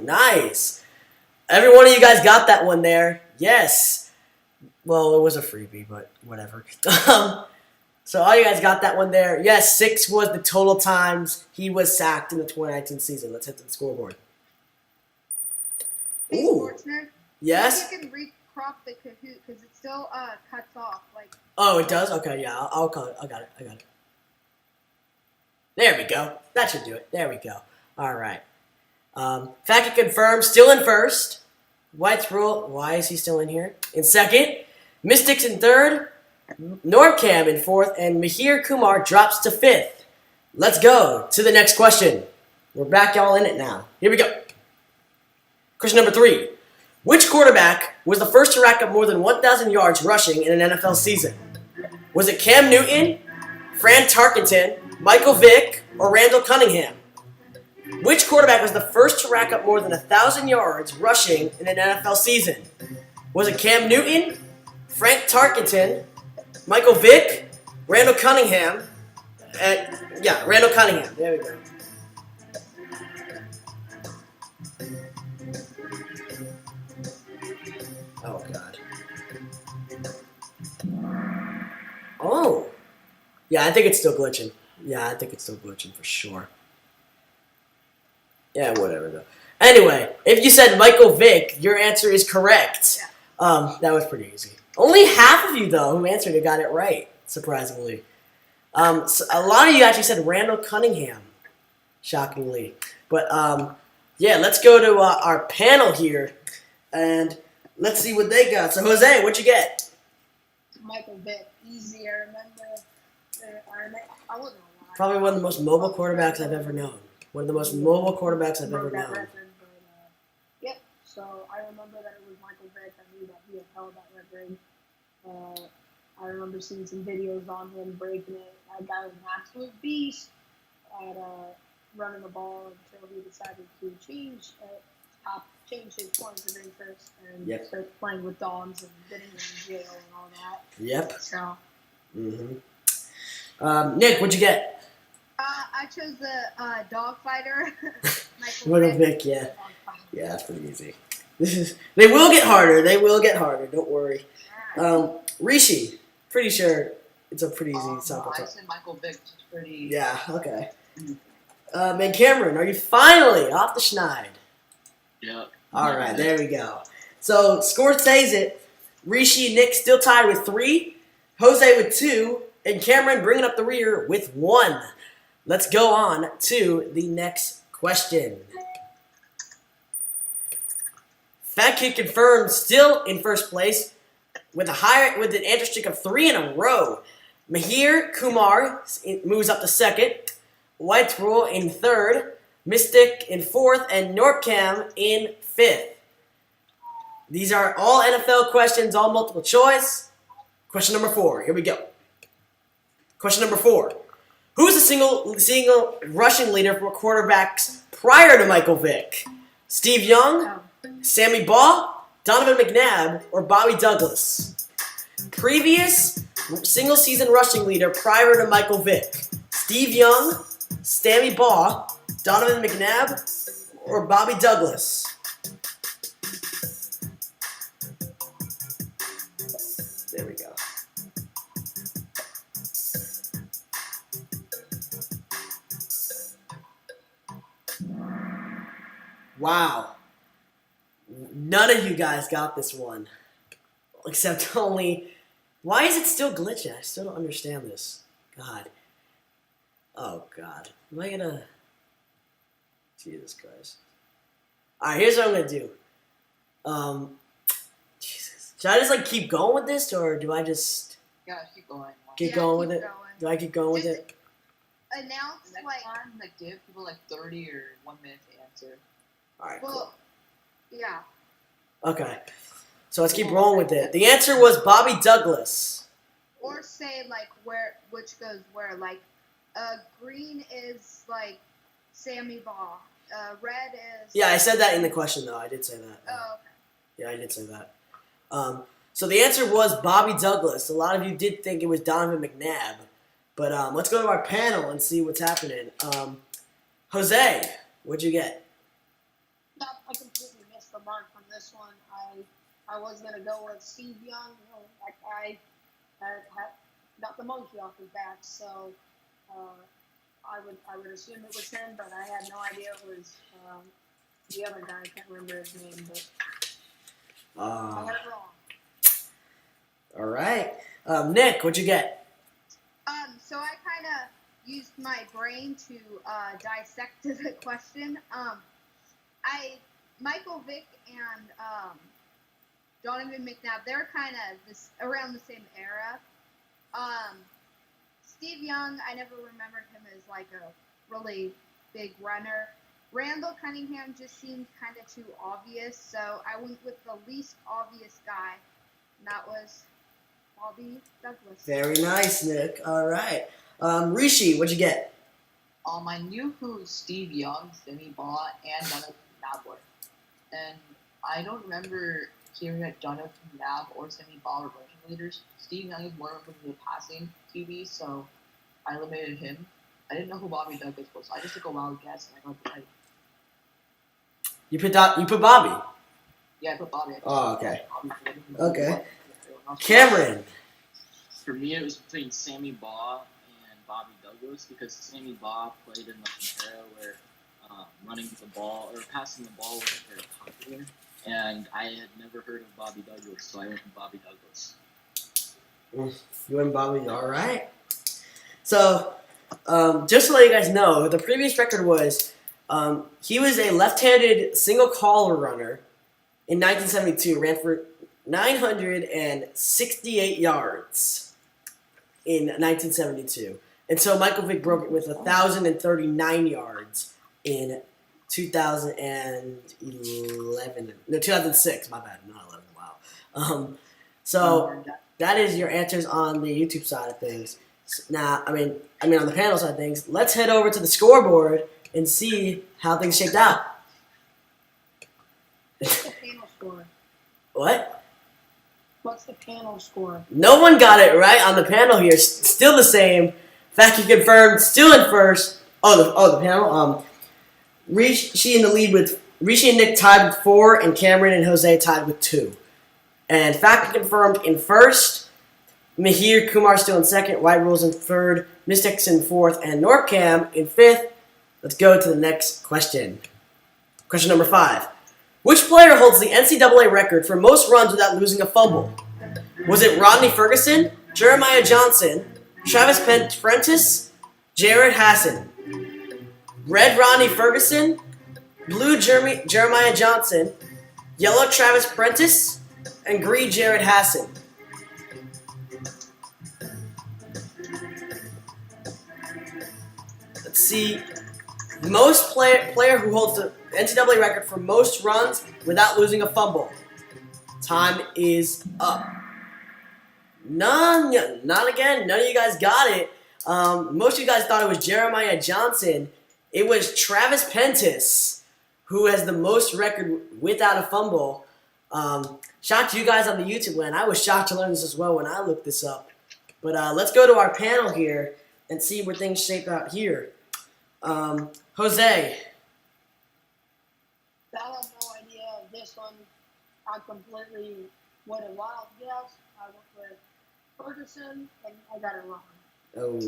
[SPEAKER 1] nice. Every one of you guys got that one there. Yes. Well, it was a freebie, but whatever. So all you guys got that one there. Yes, 6 was the total times he was sacked in the 2019 season. Let's hit the scoreboard.
[SPEAKER 3] Hey,
[SPEAKER 1] Ooh.
[SPEAKER 3] SportsNerd.
[SPEAKER 1] Yes?
[SPEAKER 3] You can recrop the Kahoot because it still cuts off. Like.
[SPEAKER 1] Oh, it does? Okay, yeah. I'll call it. I got it. There we go. That should do it. There we go. All right. Fact confirmed. Still in first. White's Rule. Why is he still in here? In second. Mystics in third. Norcam in fourth. And Mihir Kumar drops to fifth. Let's go to the next question. We're back y'all in it now. Here we go. Question number 3. Which quarterback was the first to rack up more than 1,000 yards rushing in an NFL season? Was it Cam Newton, Fran Tarkenton, Michael Vick, or Randall Cunningham? Which quarterback was the first to rack up more than 1,000 yards rushing in an NFL season? Was it Cam Newton, Frank Tarkenton, Michael Vick, Randall Cunningham? Randall Cunningham. There we go. Oh, God. Oh. Yeah, I think it's still glitching. For sure. Yeah, whatever, though. Anyway, if you said Michael Vick, your answer is correct.
[SPEAKER 3] Yeah.
[SPEAKER 1] That was pretty easy. Only half of you, though, who answered it got it right, surprisingly. So a lot of you actually said Randall Cunningham, shockingly. But, yeah, let's go to our panel here, and let's see what they got. So, Jose, what'd you get?
[SPEAKER 2] Michael Vick, easy. I remember. I wouldn't lie.
[SPEAKER 1] Probably one of the most mobile quarterbacks I've ever known. One of the most mobile quarterbacks I've ever known.
[SPEAKER 2] Yep. So I remember that it was Michael Vick. I knew that he had held that record. I remember seeing some videos on him breaking it. That guy was an absolute beast at running the ball until he decided to change his points of interest and start playing with dogs and getting him in jail and all that.
[SPEAKER 1] Yep.
[SPEAKER 2] So.
[SPEAKER 1] Nick, what'd you get?
[SPEAKER 3] I chose the dog fighter.
[SPEAKER 1] Michael Vick, yeah. Yeah, that's pretty easy. They will get harder. Don't worry. Rishi, pretty sure it's a pretty easy soccer.
[SPEAKER 4] I said Michael Vick is pretty.
[SPEAKER 1] Yeah, okay. And Cameron, are you finally off the schneid?
[SPEAKER 5] Yep.
[SPEAKER 1] All right, there we go. So, score says it. Rishi and Nick still tied with 3. Jose with 2. And Cameron bringing up the rear with 1. Let's go on to the next question. Fat Kid confirmed still in first place with an answer streak of 3 in a row. Mihir Kumar moves up to second. White's Rule in third. Mystic in fourth. And Norcam in fifth. These are all NFL questions, all multiple choice. Question number 4. Here we go. Question number 4. Who's the single rushing leader for quarterbacks prior to Michael Vick? Steve Young, Sammy Baugh, Donovan McNabb, or Bobby Douglas? Previous single season rushing leader prior to Michael Vick. Steve Young, Sammy Baugh, Donovan McNabb, or Bobby Douglas? There we go. Wow. None of you guys got this one. Except only... Why is it still glitching? I still don't understand this. God. Oh, God. Am I gonna... Jesus Christ. Alright, here's what I'm gonna do. Jesus. Should I just, keep going with this, or do I just...
[SPEAKER 4] Yeah, keep going.
[SPEAKER 1] Keep going with it? Do I keep going with it?
[SPEAKER 3] Announce,
[SPEAKER 4] Next time, give people 30 or 1 minute to answer.
[SPEAKER 1] Alright,
[SPEAKER 3] well, yeah.
[SPEAKER 1] Okay. So let's keep rolling with it. The answer was Bobby Douglas.
[SPEAKER 3] Or say, which goes where. Green is, Sammy Baugh. Red is...
[SPEAKER 1] Yeah, I said that in the question, though. I did say that.
[SPEAKER 3] Oh, okay.
[SPEAKER 1] Yeah, I did say that. So the answer was Bobby Douglas. A lot of you did think it was Donovan McNabb. But let's go to our panel and see what's happening. Jose, what'd you get?
[SPEAKER 2] Yeah, I can this one. I was gonna go with Steve Young. You know, that guy had got the monkey off his back, so I would assume it was him, but I had no idea it was the other guy. I can't remember his name, but I got it wrong.
[SPEAKER 1] All right. Nick, what'd you get?
[SPEAKER 3] So I kind of used my brain to dissect the question. Michael Vick and Donovan McNabb, they're kind of around the same era. Steve Young, I never remembered him as like a really big runner. Randall Cunningham just seemed kind of too obvious, so I went with the least obvious guy, and that was Bobby Douglas.
[SPEAKER 1] Very nice, Nick. All right. Rishi, what'd you get?
[SPEAKER 4] I knew who Steve Young, Sammy Baugh, and Jonathan McNabb were. And I don't remember hearing that Jonathan McNabb or Sammy Baugh were rushing leaders. Steve Young is more of the passing QB, so I eliminated him. I didn't know who Bobby Douglas was, so I just took a wild guess and I got it right.
[SPEAKER 1] You put Bobby?
[SPEAKER 4] Yeah, I put Bobby.
[SPEAKER 1] Oh, okay.
[SPEAKER 4] Bobby.
[SPEAKER 1] Okay. Cameron.
[SPEAKER 5] For me, it was between Sammy Baugh and Bobby Douglas because Sammy Baugh played in like an era where running the ball or passing the ball wasn't very popular, and I had never heard of Bobby Douglas, so I went with Bobby Douglas.
[SPEAKER 1] You went Bobby. All right. So, just to let you guys know, the previous record was he was a left-handed single collar runner in 1972. Ran for 968 yards in 1972. And so Michael Vick broke it with 1,039 yards in 2006. My bad, not 11. Wow. So that is your answers on the YouTube side of things. Now, I mean on the panel side of things. Let's head over to the scoreboard and see how things shaped out.
[SPEAKER 2] What's the panel score?
[SPEAKER 1] What?
[SPEAKER 2] What's the panel score?
[SPEAKER 1] No one got it right on the panel here. Still the same. Fact confirmed. Still in first. The panel. Rishi in the lead with Rishi and Nick tied with 4, and Cameron and Jose tied with 2. And fact confirmed in first. Mihir Kumar still in second. White Rules in third. Mystics in fourth, and Norcam in fifth. Let's go to the next question. Question number 5. Which player holds the NCAA record for most runs without losing a fumble? Was it Rodney Ferguson, Jeremiah Johnson, Travis Prentice, Jared Hassan? Red Rodney Ferguson, blue Jeremiah Johnson, yellow Travis Prentice, and green Jared Hassan. Let's see. Most player who holds the NCAA record for most runs without losing a fumble. Time is up. Not again. None of you guys got it. Most of you guys thought it was Jeremiah Johnson. It was Travis Prentice who has the most record without a fumble. Shocked you guys on the YouTube land. I was shocked to learn this as well when I looked this up. But let's go to our panel here and see where things shape out here. Jose.
[SPEAKER 2] I have no idea of this one. I completely went a wild guess. I went with Ferguson, and I got it wrong.
[SPEAKER 1] Oh.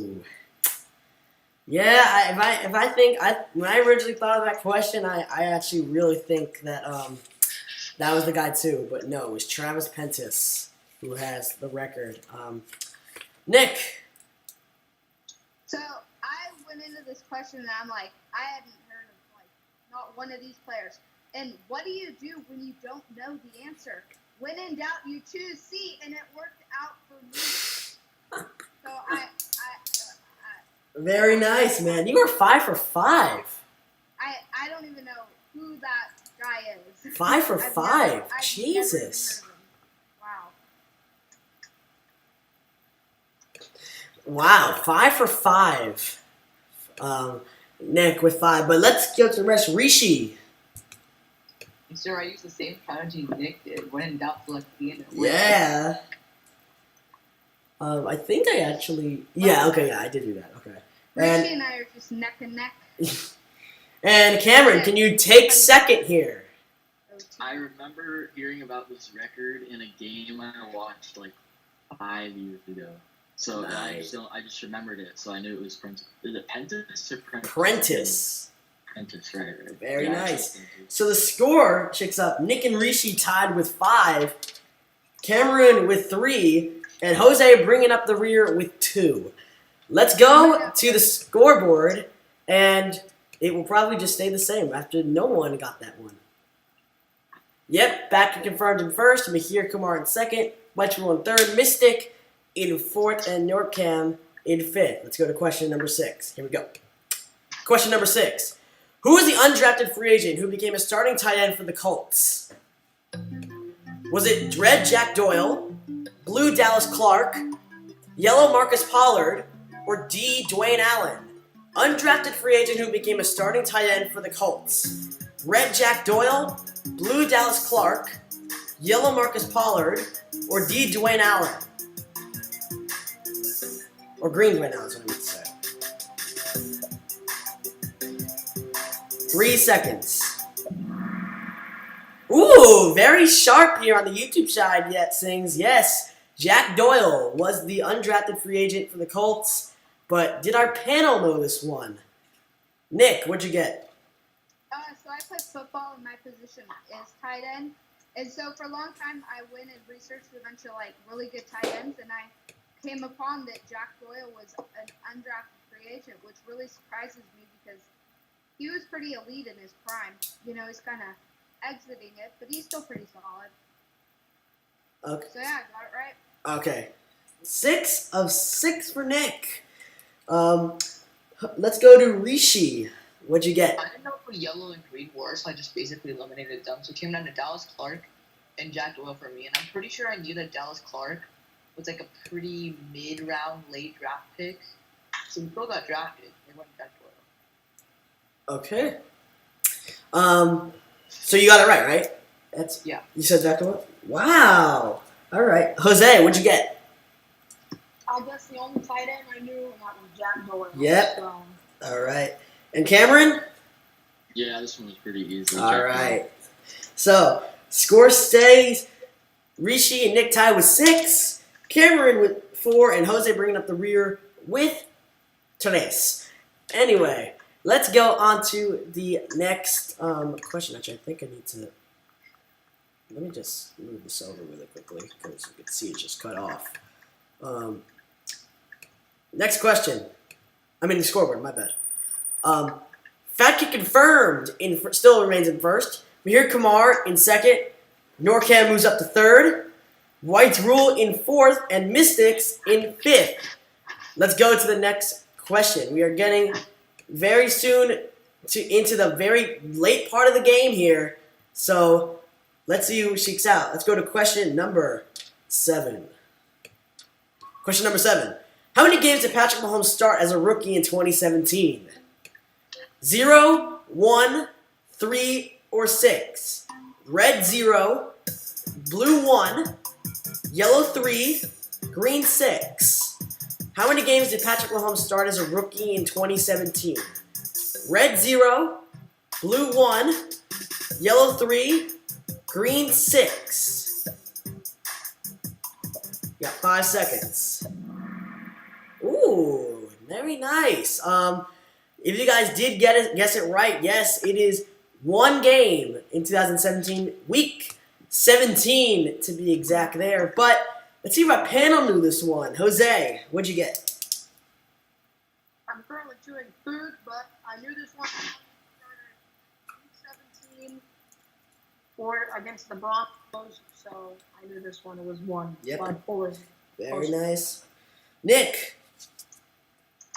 [SPEAKER 1] Yeah, when I originally thought of that question, I actually really think that that was the guy too. But no, it was Travis Prentice who has the record. Nick.
[SPEAKER 3] So I went into this question and I'm like, I hadn't heard of not one of these players. And what do you do when you don't know the answer? When in doubt, you choose C, and it worked out for me. So
[SPEAKER 1] Very nice, man. You were 5 for 5.
[SPEAKER 3] I don't even know who that guy is.
[SPEAKER 1] 5 for 5.
[SPEAKER 3] I've
[SPEAKER 1] Jesus.
[SPEAKER 3] never even heard of him.
[SPEAKER 1] Wow, 5 for 5. Nick with 5. But let's go to the rest. Rishi.
[SPEAKER 4] Sir, I used the same strategy Nick did. When in doubt, select B.
[SPEAKER 1] Yeah. I think I actually... Yeah, okay, yeah, I did do that. Okay.
[SPEAKER 3] Rishi and I are just neck and neck.
[SPEAKER 1] And Cameron, can you take second here?
[SPEAKER 3] OT.
[SPEAKER 5] I remember hearing about this record in a game I watched like 5 years ago. So
[SPEAKER 1] Nice.
[SPEAKER 5] I just remembered it. So I knew it was Prentice. Is it Prentice or Prentice?
[SPEAKER 1] Prentice.
[SPEAKER 5] Prentice, right.
[SPEAKER 1] Very
[SPEAKER 5] Yeah,
[SPEAKER 1] nice.
[SPEAKER 5] Prentice.
[SPEAKER 1] So the score checks up. Nick and Rishi tied with 5. Cameron with 3. And Jose bringing up the rear with 2. Let's go to the scoreboard. And it will probably just stay the same after no one got that one. Yep, back and confirmed in first. Mahir Kumar in second. Wetchell in third. Mystic in fourth. And Norcam in fifth. Let's go to question number 6. Here we go. Question number 6. Who is the undrafted free agent who became a starting tight end for the Colts? Was it Red Jack Doyle, Blue Dallas Clark, Yellow Marcus Pollard, or D. Dwayne Allen? Undrafted free agent who became a starting tight end for the Colts. Red Jack Doyle, Blue Dallas Clark, Yellow Marcus Pollard, or D. Dwayne Allen? Or Green Dwayne Allen is what I meant to say. 3 seconds. Ooh, very sharp here on the YouTube side yet sings. Yes, Jack Doyle was the undrafted free agent for the Colts. But did our panel know this one? Nick, what'd you get?
[SPEAKER 3] So I put football in my position is tight end. And so for a long time, I went and researched a bunch of like really good tight ends, and I came upon that Jack Doyle was an undrafted free agent, which really surprises me because he was pretty elite in his prime. You know, he's kind of exiting it, but he's still pretty solid.
[SPEAKER 1] Okay.
[SPEAKER 3] So yeah, I got it right.
[SPEAKER 1] Okay. 6 of 6 for Nick. Let's go to Rishi. What'd you get?
[SPEAKER 4] I didn't know what yellow and green were, so I just basically eliminated them. So it came down to Dallas Clark and Jack Doyle for me. And I'm pretty sure I knew that Dallas Clark was like a pretty mid-round, late draft pick. So we both got drafted. They went Jack Doyle.
[SPEAKER 1] Okay. So you got it right? That's
[SPEAKER 4] Yeah.
[SPEAKER 1] You said Jack Doyle? Wow. All right. Jose, what'd you get?
[SPEAKER 2] I guess the only tight end I knew, and that was Jack Doyle.
[SPEAKER 1] Yep.
[SPEAKER 2] So,
[SPEAKER 1] All right. And Cameron?
[SPEAKER 5] Yeah, this one was pretty easy.
[SPEAKER 1] All right. So, score stays. Rishi and Nick tied with 6. Cameron with 4. And Jose bringing up the rear with 3. Anyway, let's go on to the next question. Actually, I think I need to... Let me just move this over really quickly because you can see it just cut off. Next question. I mean, the scoreboard, my bad. Fat Kick confirmed still remains in first. Mahir Kumar in second. Norcam moves up to third. White's Rule in fourth. And Mystics in fifth. Let's go to the next question. We are getting very soon into the very late part of the game here. So let's see who shakes out. Let's go to question number 7. Question number 7. How many games did Patrick Mahomes start as a rookie in 2017? 0, 1, 3, or 6? Red 0, blue 1, yellow 3, green 6. How many games did Patrick Mahomes start as a rookie in 2017? Red 0, blue 1, yellow 3, green 6. You got 5 seconds. Ooh, very nice. If you guys did guess it right, yes, it is 1 game in 2017, week 17 to be exact there. But let's see if my panel knew this one. Jose, what'd you get?
[SPEAKER 2] I'm currently chewing food, but I knew this one started week 17 against the Broncos, so I knew this one. It was 1.
[SPEAKER 1] Yep.
[SPEAKER 2] By Fuller.
[SPEAKER 1] Very nice. Nick.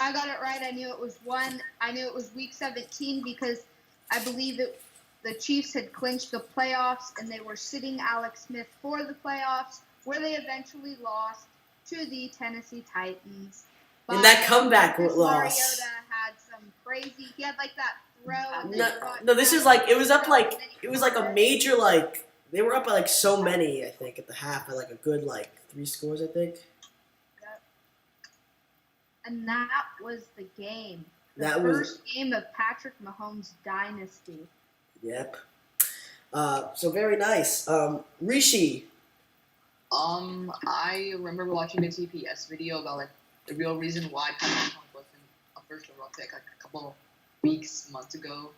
[SPEAKER 3] I got it right. I knew it was 1. I knew it was week 17 because I believe the Chiefs had clinched the playoffs and they were sitting Alex Smith for the playoffs, where they eventually lost to the Tennessee Titans.
[SPEAKER 1] In that comeback
[SPEAKER 3] Marcus
[SPEAKER 1] loss.
[SPEAKER 3] Mariota had some crazy. He had like that throw. And then
[SPEAKER 1] No, this is like it was up like it was like a major like they were up by like so many I think at the half by like a good like 3 scores I think.
[SPEAKER 3] And that was the game. The
[SPEAKER 1] That was
[SPEAKER 3] first game of Patrick Mahomes' dynasty.
[SPEAKER 1] Yep. So very nice. Rishi.
[SPEAKER 4] I remember watching a TPS video about like the real reason why Patrick wasn't a first overall pick like a couple months ago.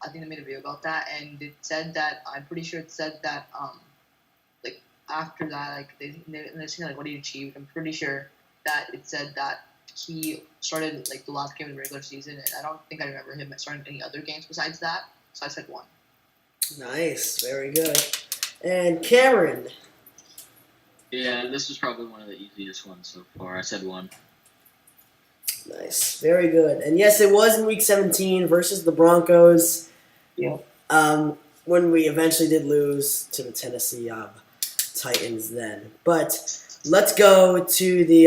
[SPEAKER 4] I think they made a video about that, and it said that I'm pretty sure it said that like after that like they're saying like what he achieved. I'm pretty sure that it said that he started like the last game of the regular season, and I don't think I remember him starting any other games besides that. So I said 1.
[SPEAKER 1] Nice, very good. And Cameron.
[SPEAKER 5] Yeah, this was probably one of the easiest ones so far. I said 1.
[SPEAKER 1] Nice, very good. And yes, it was in Week 17 versus the Broncos.
[SPEAKER 4] Yeah.
[SPEAKER 1] When we eventually did lose to the Tennessee Titans then. But let's go to the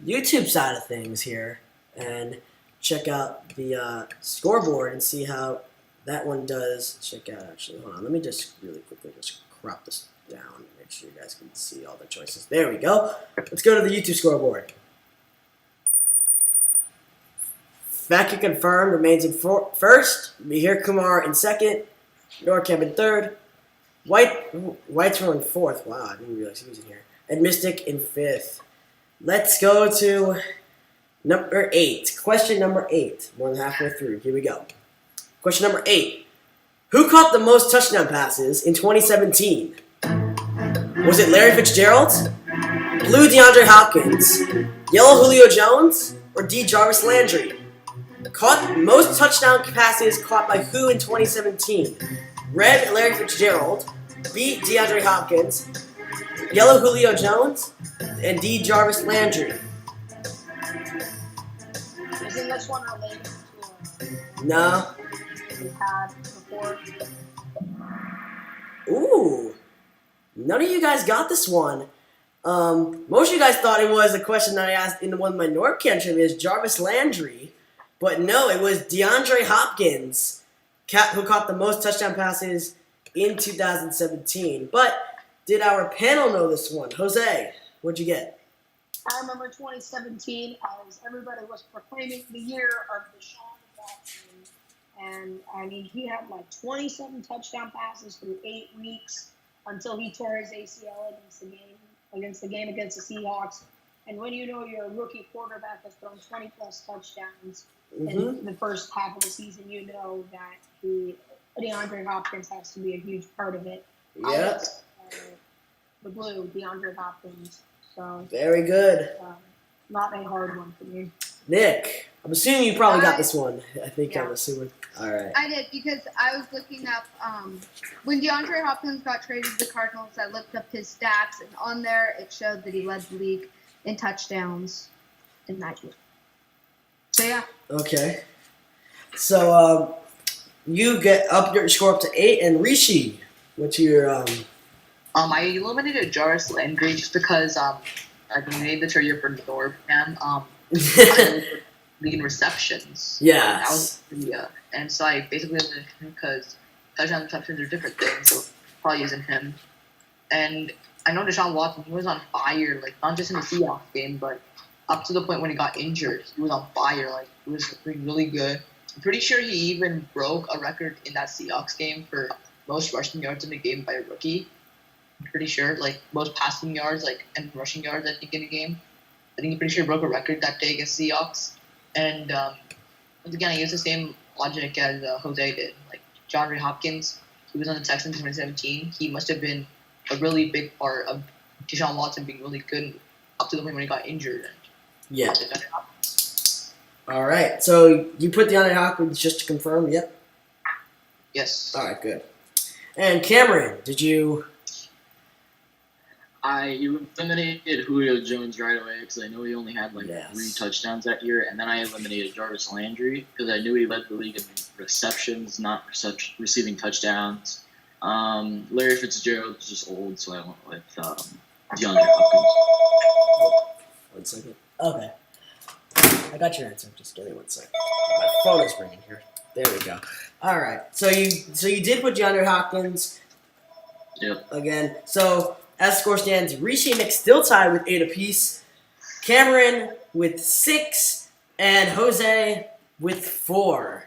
[SPEAKER 1] YouTube side of things here and check out the scoreboard and see how that one does. Check out, actually, hold on. Let me just really quickly just crop this down and make sure you guys can see all the choices. There we go. Let's go to the YouTube scoreboard. Vaca confirmed remains in first. Mihir Kumar in second. Norcam in third. White's in fourth. Wow, I didn't realize he was in here. And Mystic in fifth. Let's go to number 8. Question number 8. More than halfway through. Here we go. Question number 8. Who caught the most touchdown passes in 2017? Was it Larry Fitzgerald, Blue DeAndre Hopkins, Yellow Julio Jones, or D. Jarvis Landry? Caught most touchdown passes caught by who in 2017? Red, Larry Fitzgerald, B. DeAndre Hopkins, Yellow Julio Jones, and D. Jarvis Landry.
[SPEAKER 2] Isn't this one related to
[SPEAKER 1] No.
[SPEAKER 2] we had before?
[SPEAKER 1] Ooh. None of you guys got this one. Most of you guys thought it was a question that I asked in one of my NordCam trivia is Jarvis Landry. But no, it was DeAndre Hopkins who caught the most touchdown passes in 2017. But did our panel know this one? Jose, what'd you get?
[SPEAKER 2] I remember 2017 as everybody was proclaiming the year of Deshaun Watson. And, I mean, he had like 27 touchdown passes through 8 weeks until he tore his ACL against the game against the Seahawks. And when you know your rookie quarterback has thrown 20-plus touchdowns in the first half of the season, you know that DeAndre Hopkins has to be a huge part of it.
[SPEAKER 1] Yeah.
[SPEAKER 2] The blue, DeAndre Hopkins. So
[SPEAKER 1] Very good.
[SPEAKER 2] not a hard one for me.
[SPEAKER 1] Nick, I'm assuming you probably got this one. I think
[SPEAKER 3] Yeah.
[SPEAKER 1] I'm assuming. All right.
[SPEAKER 3] I did because I was looking up when DeAndre Hopkins got traded to the Cardinals. I looked up his stats, and on there it showed that he led the league in touchdowns in that year. So yeah,
[SPEAKER 1] Okay. So you get up your score up to 8, and Rishi, what's your
[SPEAKER 4] I eliminated Jarvis Landry just because I made the trivia for Northam. League in receptions.
[SPEAKER 1] Yes.
[SPEAKER 4] That was trivia, and so I basically eliminated him because touchdown receptions are different things. So probably using him. And I know Deshaun Watson, he was on fire, like not just in the Seahawks game, but up to the point when he got injured, he was on fire. Like he was really good. I'm pretty sure he even broke a record in that Seahawks game for most rushing yards in a game by a rookie. I'm pretty sure, like most passing yards, like and rushing yards, I think in a game. I think I'm pretty sure he broke a record that day against Seahawks. And once again, I used the same logic as Jose did. Like DeAndre Hopkins, he was on the Texans in 2017. He must have been a really big part of Deshaun Watson being really good up to the point when he got injured. And
[SPEAKER 1] Yeah. All right. So you put DeAndre Hopkins just to confirm? Yep.
[SPEAKER 4] Yes.
[SPEAKER 1] All right. Good. And Cameron, did you?
[SPEAKER 5] I eliminated Julio Jones right away because I know he only had like 3 touchdowns that year, and then I eliminated Jarvis Landry because I knew he led the league in receptions, not receiving touchdowns. Larry Fitzgerald was just old, so I went with DeAndre Hopkins.
[SPEAKER 1] 1 second. Okay. I got your answer. Just give me 1 second. My phone is ringing here. There we go. All right. So you did put DeAndre Hopkins.
[SPEAKER 5] Yep.
[SPEAKER 1] Again. So as score stands, Rishi and Nick still tied with 8 apiece. Cameron with 6, and Jose with 4.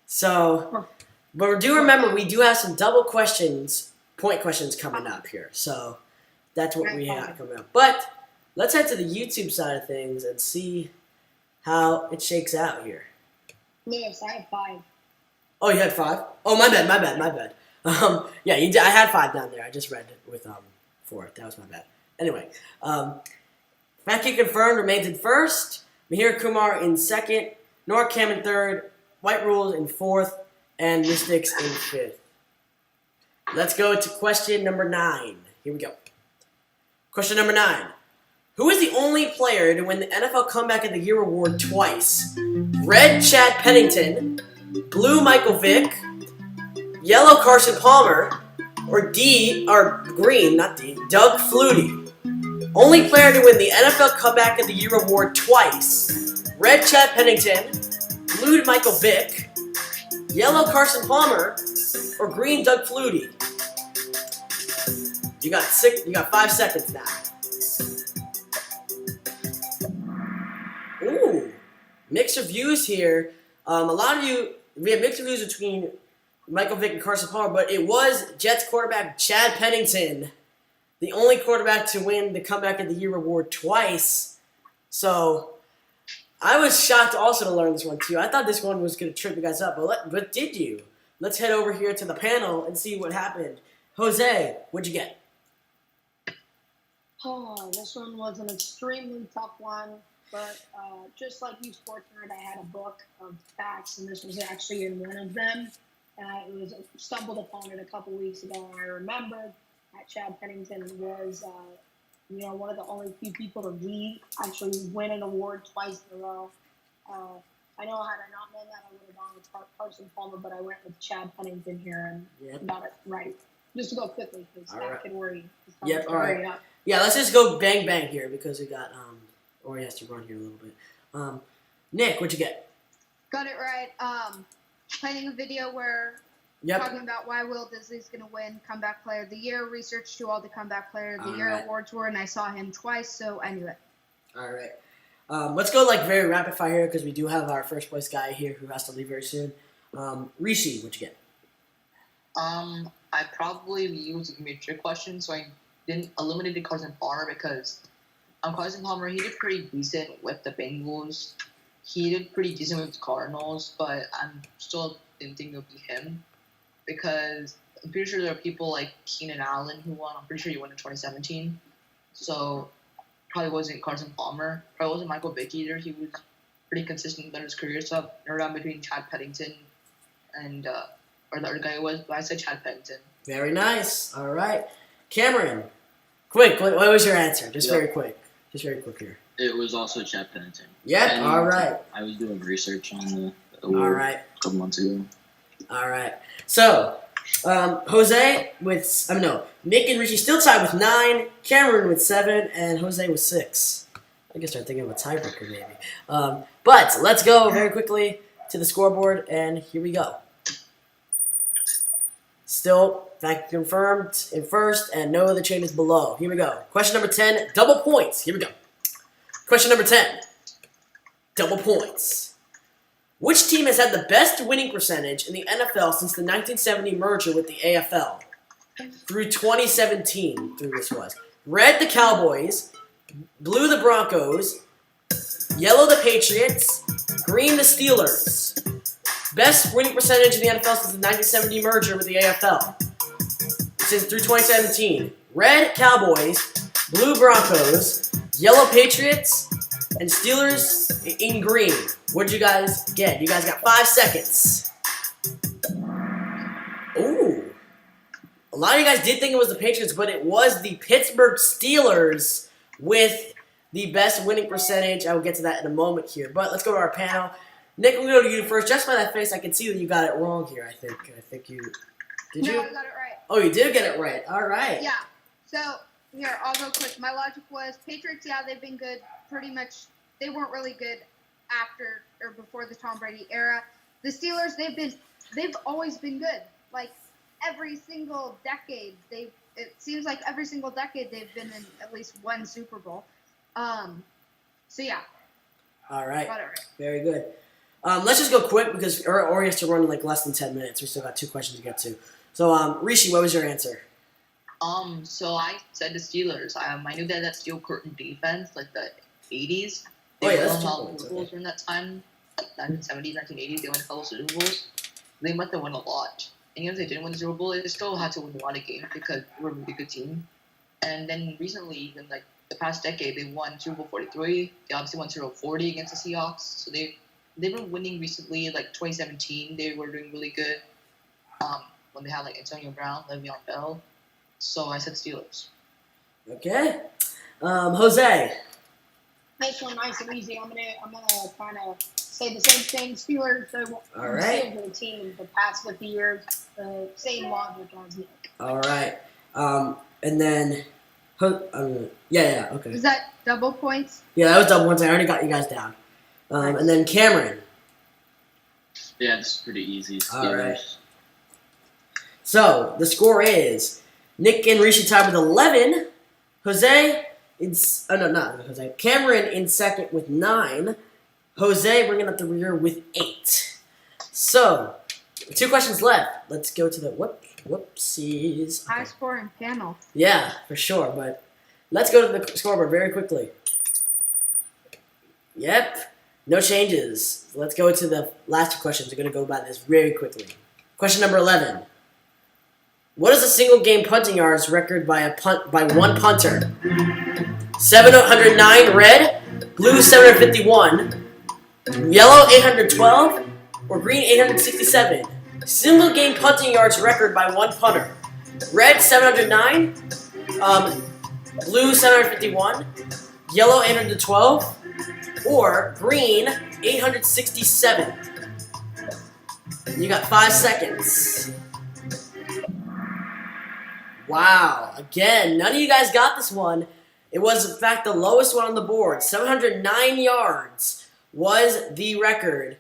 [SPEAKER 1] So But do remember, we do have some double questions, point questions coming up here. So that's what we have coming up. But let's head to the YouTube side of things and see how it shakes out here.
[SPEAKER 2] Yes, I have 5.
[SPEAKER 1] Oh, you had 5? Oh, my bad. Yeah, you did. I had 5 down there. I just read it with 4. That was my bad. Anyway, Mackie confirmed remains in first. Mihir Kumar in second. Nor Cam in third. White Rules in fourth. And Mystics in fifth. Let's go to question number 9. Here we go. Question number 9. Who is the only player to win the NFL Comeback of the Year award twice? Red Chad Pennington, blue Michael Vick, yellow Carson Palmer, or green, not D, Doug Flutie. Only player to win the NFL Comeback of the Year award twice. Red Chad Pennington, blue Michael Vick, yellow Carson Palmer, or green Doug Flutie. You got 5 seconds now. Ooh, mixed reviews here. We have mixed reviews between Michael Vick and Carson Palmer, but it was Jets quarterback Chad Pennington, the only quarterback to win the Comeback of the Year award twice. So I was shocked also to learn this one too. I thought this one was going to trip you guys up, but did you? Let's head over here to the panel and see what happened. Jose, what'd you get?
[SPEAKER 2] Oh, this one was an extremely tough one. But just like you, SportsNerd, I had a book of facts, and this was actually in one of them. It was stumbled upon it a couple weeks ago, and I remembered that Chad Pennington was, one of the only few people to actually win an award twice in a row. I know had I not known that, I would have gone with Carson Palmer, but I went with Chad Pennington here and got it right. Just to go quickly, because that could worry.
[SPEAKER 1] Yep, all right. Yeah, let's just go bang bang here because we got Ori has to run here a little bit. Nick, what'd you get?
[SPEAKER 3] Got it right. Playing a video where talking about why Will Disley's going to win Comeback Player of the Year. Researched who all the Comeback Player of the Year awards were, and I saw him twice, so I knew it. All
[SPEAKER 1] right. Let's go very rapid fire here because we do have our first place guy here who has to leave very soon. Rishi, what'd you get?
[SPEAKER 4] I probably used a trick question, so I didn't eliminate Carson Palmer because Carson Palmer, he did pretty decent with the Bengals. He did pretty decent with the Cardinals, but I'm still didn't think it would be him because I'm pretty sure there are people like Keenan Allen who won. I'm pretty sure he won in 2017. So probably wasn't Carson Palmer. Probably wasn't Michael Vick either. He was pretty consistent in his career. So around between Chad Pennington and or the other guy was, but I said Chad Pennington.
[SPEAKER 1] Very nice. All right. Cameron, quick, what was your answer? Just very quick. Just very quick here.
[SPEAKER 5] It was also Chad Pennington.
[SPEAKER 1] Yep, all right.
[SPEAKER 5] I was doing research on the award a couple months ago.
[SPEAKER 1] All right. So, Jose Nick and Rishi still tied with 9, Cameron with 7, and Jose with 6. I guess I'm thinking of a tiebreaker maybe. But let's go very quickly to the scoreboard, and here we go. Still, fact confirmed in first, and no other changes below. Here we go. Question number 10, double points. Here we go. Question number 10, double points. Which team has had the best winning percentage in the NFL since the 1970 merger with the AFL? Through 2017, this was. Red, the Cowboys. Blue, the Broncos. Yellow, the Patriots. Green, the Steelers. Best winning percentage in the NFL since the 1970 merger with the AFL. Through 2017. Red, Cowboys. Blue, Broncos. Yellow, Patriots. And Steelers in green. What'd you guys get? You guys got 5 seconds. Ooh. A lot of you guys did think it was the Patriots, but it was the Pittsburgh Steelers with the best winning percentage. I will get to that in a moment here. But let's go to our panel. Nick, we'll go to you first. Just by that face, I can see that you got it wrong here, I think you... Did you?
[SPEAKER 3] No, I got it right.
[SPEAKER 1] Oh, you did get it right. All right.
[SPEAKER 3] Yeah. So, here, I'll go quick. My logic was Patriots, they've been good pretty much. They weren't really good after or before the Tom Brady era. The Steelers, they've always been good. Like, every single decade, it seems like every single decade they've been in at least one Super Bowl. So, yeah.
[SPEAKER 1] All right.
[SPEAKER 3] Got it right.
[SPEAKER 1] Very good. Let's just go quick because Ori has to run like less than 10 minutes. We still got 2 questions to get to. So, Rishi, what was your answer?
[SPEAKER 4] So I said the Steelers. I knew that Steel Curtain defense, like the 80s.
[SPEAKER 1] Oh, yeah,
[SPEAKER 4] They
[SPEAKER 1] that's
[SPEAKER 4] won
[SPEAKER 1] 2
[SPEAKER 4] all
[SPEAKER 1] points.
[SPEAKER 4] Super Bowls during that time, 1970s, 1980s. They won a couple Super Bowls. They must have won a lot. And even if they didn't win the Super Bowl, they still had to win a lot of games because they were a really good team. And then recently, even like the past decade, they won Super Bowl 43. They obviously won Super Bowl 40 against the Seahawks. So they've been winning recently. Like 2017, they were doing really good. When they had like Antonio Brown, Le'Veon Bell. So I said Steelers.
[SPEAKER 1] Okay. Jose.
[SPEAKER 2] Nice one, nice and easy. I'm gonna kind of say the same thing. Steelers.
[SPEAKER 1] All right.
[SPEAKER 2] Steelers are the team in the past 50 years. Same logic as Nick.
[SPEAKER 1] All right. And then, okay.
[SPEAKER 3] Is that double points?
[SPEAKER 1] Yeah, that was double points. I already got you guys down. And then Cameron.
[SPEAKER 5] Yeah, this is pretty easy.
[SPEAKER 1] All right. So the score is Nick and Rishi tied with 11. Cameron in second with 9. Jose bringing up the rear with 8. So 2 questions left. Let's go to the whoopsies.
[SPEAKER 3] High scoring panel.
[SPEAKER 1] Yeah, for sure. But let's go to the scoreboard very quickly. Yep, no changes. Let's go to the last 2 questions. We're going to go by this very quickly. Question number 11. What is a single game punting yards record by one punter? 709 red, blue 751, yellow 812, or green 867? Single game punting yards record by one punter. Red 709, blue 751, yellow 812, or green 867. You got 5 seconds. Wow. Again, none of you guys got this one. It was, in fact, the lowest one on the board. 709 yards was the record.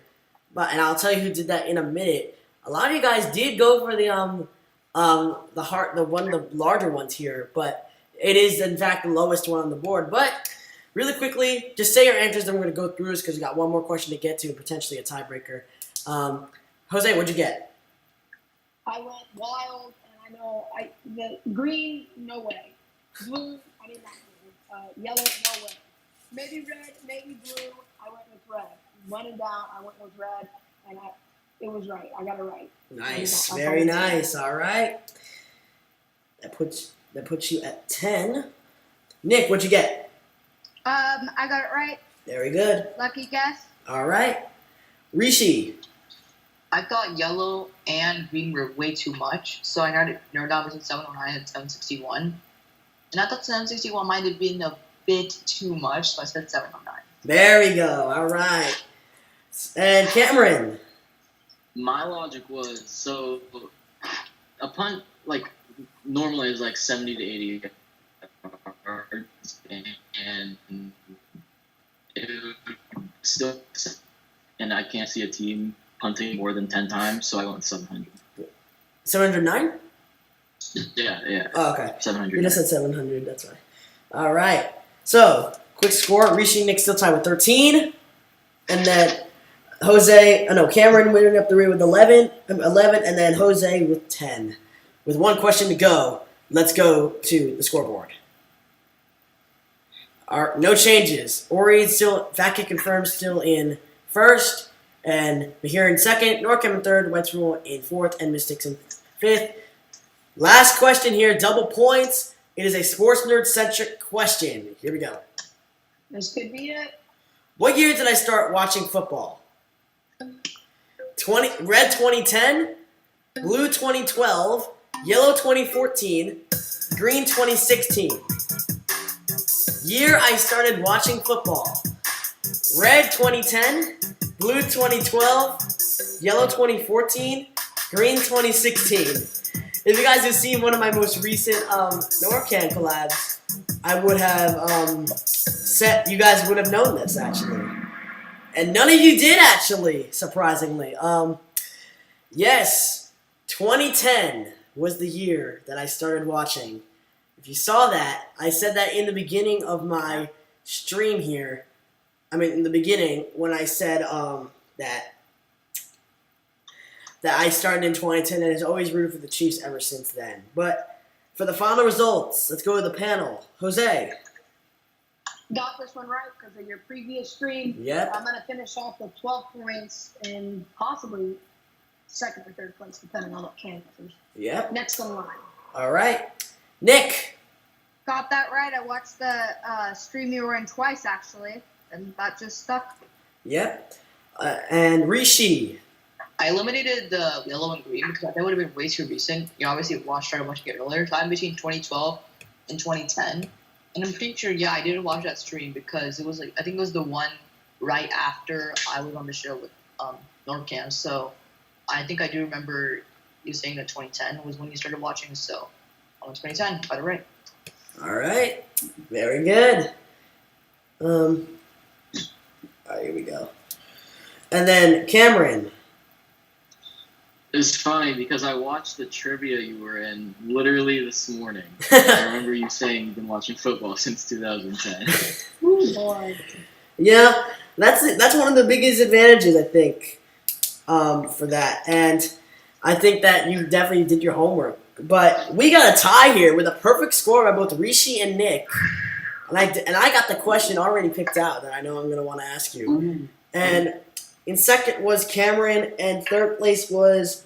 [SPEAKER 1] And I'll tell you who did that in a minute. A lot of you guys did go for the larger ones here, but it is, in fact, the lowest one on the board. But really quickly, just say your answers, then we're going to go through this because we got one more question to get to and potentially a tiebreaker. Jose, what'd you get?
[SPEAKER 2] I went wild, and I know the green, no way. Blue, I did not know. Yellow, no way. Maybe red, maybe blue. I went with red. Running down, I went with red, and it was right. I got it right.
[SPEAKER 1] Nice, very nice. All right, that puts you at 10. Nick, what'd you get?
[SPEAKER 3] I got it right.
[SPEAKER 1] Very good.
[SPEAKER 3] Lucky guess.
[SPEAKER 1] All right, Rishi.
[SPEAKER 4] I thought yellow and green were way too much, so I narrowed down between 709 and 761. And I thought 761 might have been a bit too much, so I said 709.
[SPEAKER 1] There we go. All right. And Cameron.
[SPEAKER 5] My logic was, so a punt, like, normally is like 70 to 80 yards, and it still, and I can't see a team punting more than 10 times, so I went 700.
[SPEAKER 1] 709?
[SPEAKER 5] Yeah.
[SPEAKER 1] Oh, okay.
[SPEAKER 5] 700.
[SPEAKER 1] You just said 700. That's right. All right. So, quick score. Rishi and Nick still tied with 13. And then Cameron winning up the rear with 11, and then Jose with 10. With 1 question to go, let's go to the scoreboard. No changes. Ori still, Fat Kid confirmed, still in first. And Bahir in second, Norcam in third, Wentz Rule in fourth, and Mystics in fifth. Last question here, double points. It is a sports nerd-centric question. Here we go.
[SPEAKER 2] This could be it.
[SPEAKER 1] What year did I start watching football? Red 2010, blue 2012, yellow 2014, green 2016. Year I started watching football. Red 2010, blue 2012, yellow 2014, green 2016. If you guys have seen one of my most recent NorCan collabs, I would have you guys would have known this actually. And none of you did actually, surprisingly. Yes, 2010 was the year that I started watching. If you saw that, I said that in the beginning of my stream here. I mean, in the beginning, when I said that that I started in 2010 and has always rooted for the Chiefs ever since then. But for the final results, let's go to the panel. Jose.
[SPEAKER 2] Got this one right because of your previous stream.
[SPEAKER 1] Yep.
[SPEAKER 2] I'm going to finish off with 12 points and possibly second or third place, depending on what canvassers.
[SPEAKER 1] Yep.
[SPEAKER 2] Next in line.
[SPEAKER 1] All right. Nick.
[SPEAKER 3] Got that right. I watched the stream you were in twice, actually, and that just stuck.
[SPEAKER 1] Yep. And Rishi.
[SPEAKER 4] I eliminated the yellow and green because that would have been way too recent. You obviously started watching it earlier. Time between 2012 and 2010. And I'm pretty sure, I didn't watch that stream because it was I think it was the one right after I was on the show with NordCam. So I think I do remember you saying that 2010 was when you started watching. So on 2010, got it right.
[SPEAKER 1] All right. Very good. All right, here we go. And then Cameron.
[SPEAKER 5] It's funny because I watched the trivia you were in literally this morning. I remember you saying you've been watching football since 2010.
[SPEAKER 2] Ooh, boy.
[SPEAKER 1] Yeah, that's one of the biggest advantages, I think, for that. And I think that you definitely did your homework. But we got a tie here with a perfect score by both Rishi and Nick. And I got the question already picked out that I know I'm going to want to ask you. And in second was Cameron, and third place was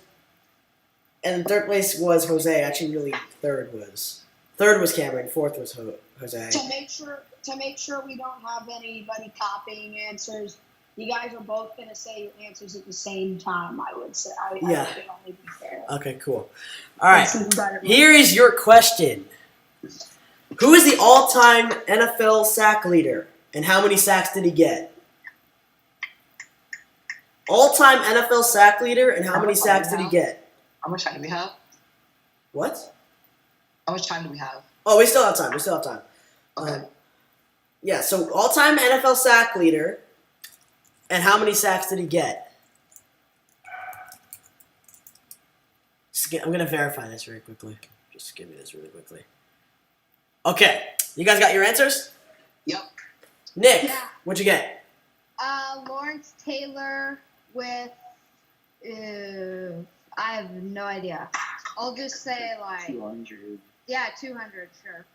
[SPEAKER 1] Jose. Actually, really, third was Cameron, fourth was Jose.
[SPEAKER 2] To make sure we don't have anybody copying answers, you guys are both going to say your answers at the same time, I would say. I think it only be fair.
[SPEAKER 1] Okay, cool. All right,
[SPEAKER 2] Let's see who got it right.
[SPEAKER 1] here is your question. Who is the all-time NFL sack leader, and how many sacks did he get? All-time NFL sack leader, and how many sacks did he get?
[SPEAKER 4] How much time do we have?
[SPEAKER 1] What?
[SPEAKER 4] How much time do we have?
[SPEAKER 1] Oh, we still have time.
[SPEAKER 4] Okay.
[SPEAKER 1] Yeah, so all-time NFL sack leader, and how many sacks did he get? I'm going to verify this very quickly. Just give me this really quickly. Okay, you guys got your answers?
[SPEAKER 4] Yep.
[SPEAKER 1] Nick,
[SPEAKER 3] Yeah.
[SPEAKER 1] what'd you get?
[SPEAKER 3] Lawrence Taylor with, I have no idea. I'll just say
[SPEAKER 5] 200.
[SPEAKER 3] 200, sure.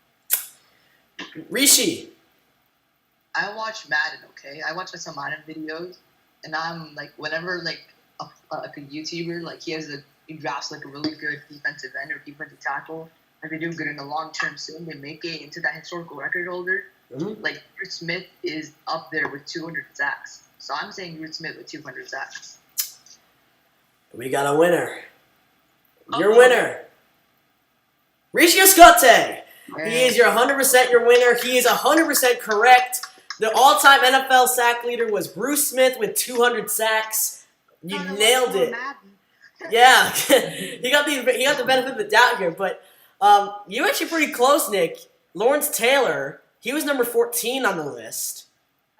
[SPEAKER 1] Rishi.
[SPEAKER 4] I watch Madden, okay? I watch some Madden videos, and I'm whenever a YouTuber he drafts a really good defensive end or defensive tackle, they do good in the long term soon, they make it into that historical record holder.
[SPEAKER 1] Mm-hmm.
[SPEAKER 4] Ruth Smith is up there with 200 sacks, so I'm saying Ruth Smith with 200 sacks.
[SPEAKER 1] We got a winner. Your winner, Rishi Scott. He is your 100% your winner. He is 100% correct. The all-time NFL sack leader was Bruce Smith with 200 sacks. You nailed it. Yeah, he got the benefit of the doubt here, but you were actually pretty close, Nick. Lawrence Taylor, he was number 14 on the list.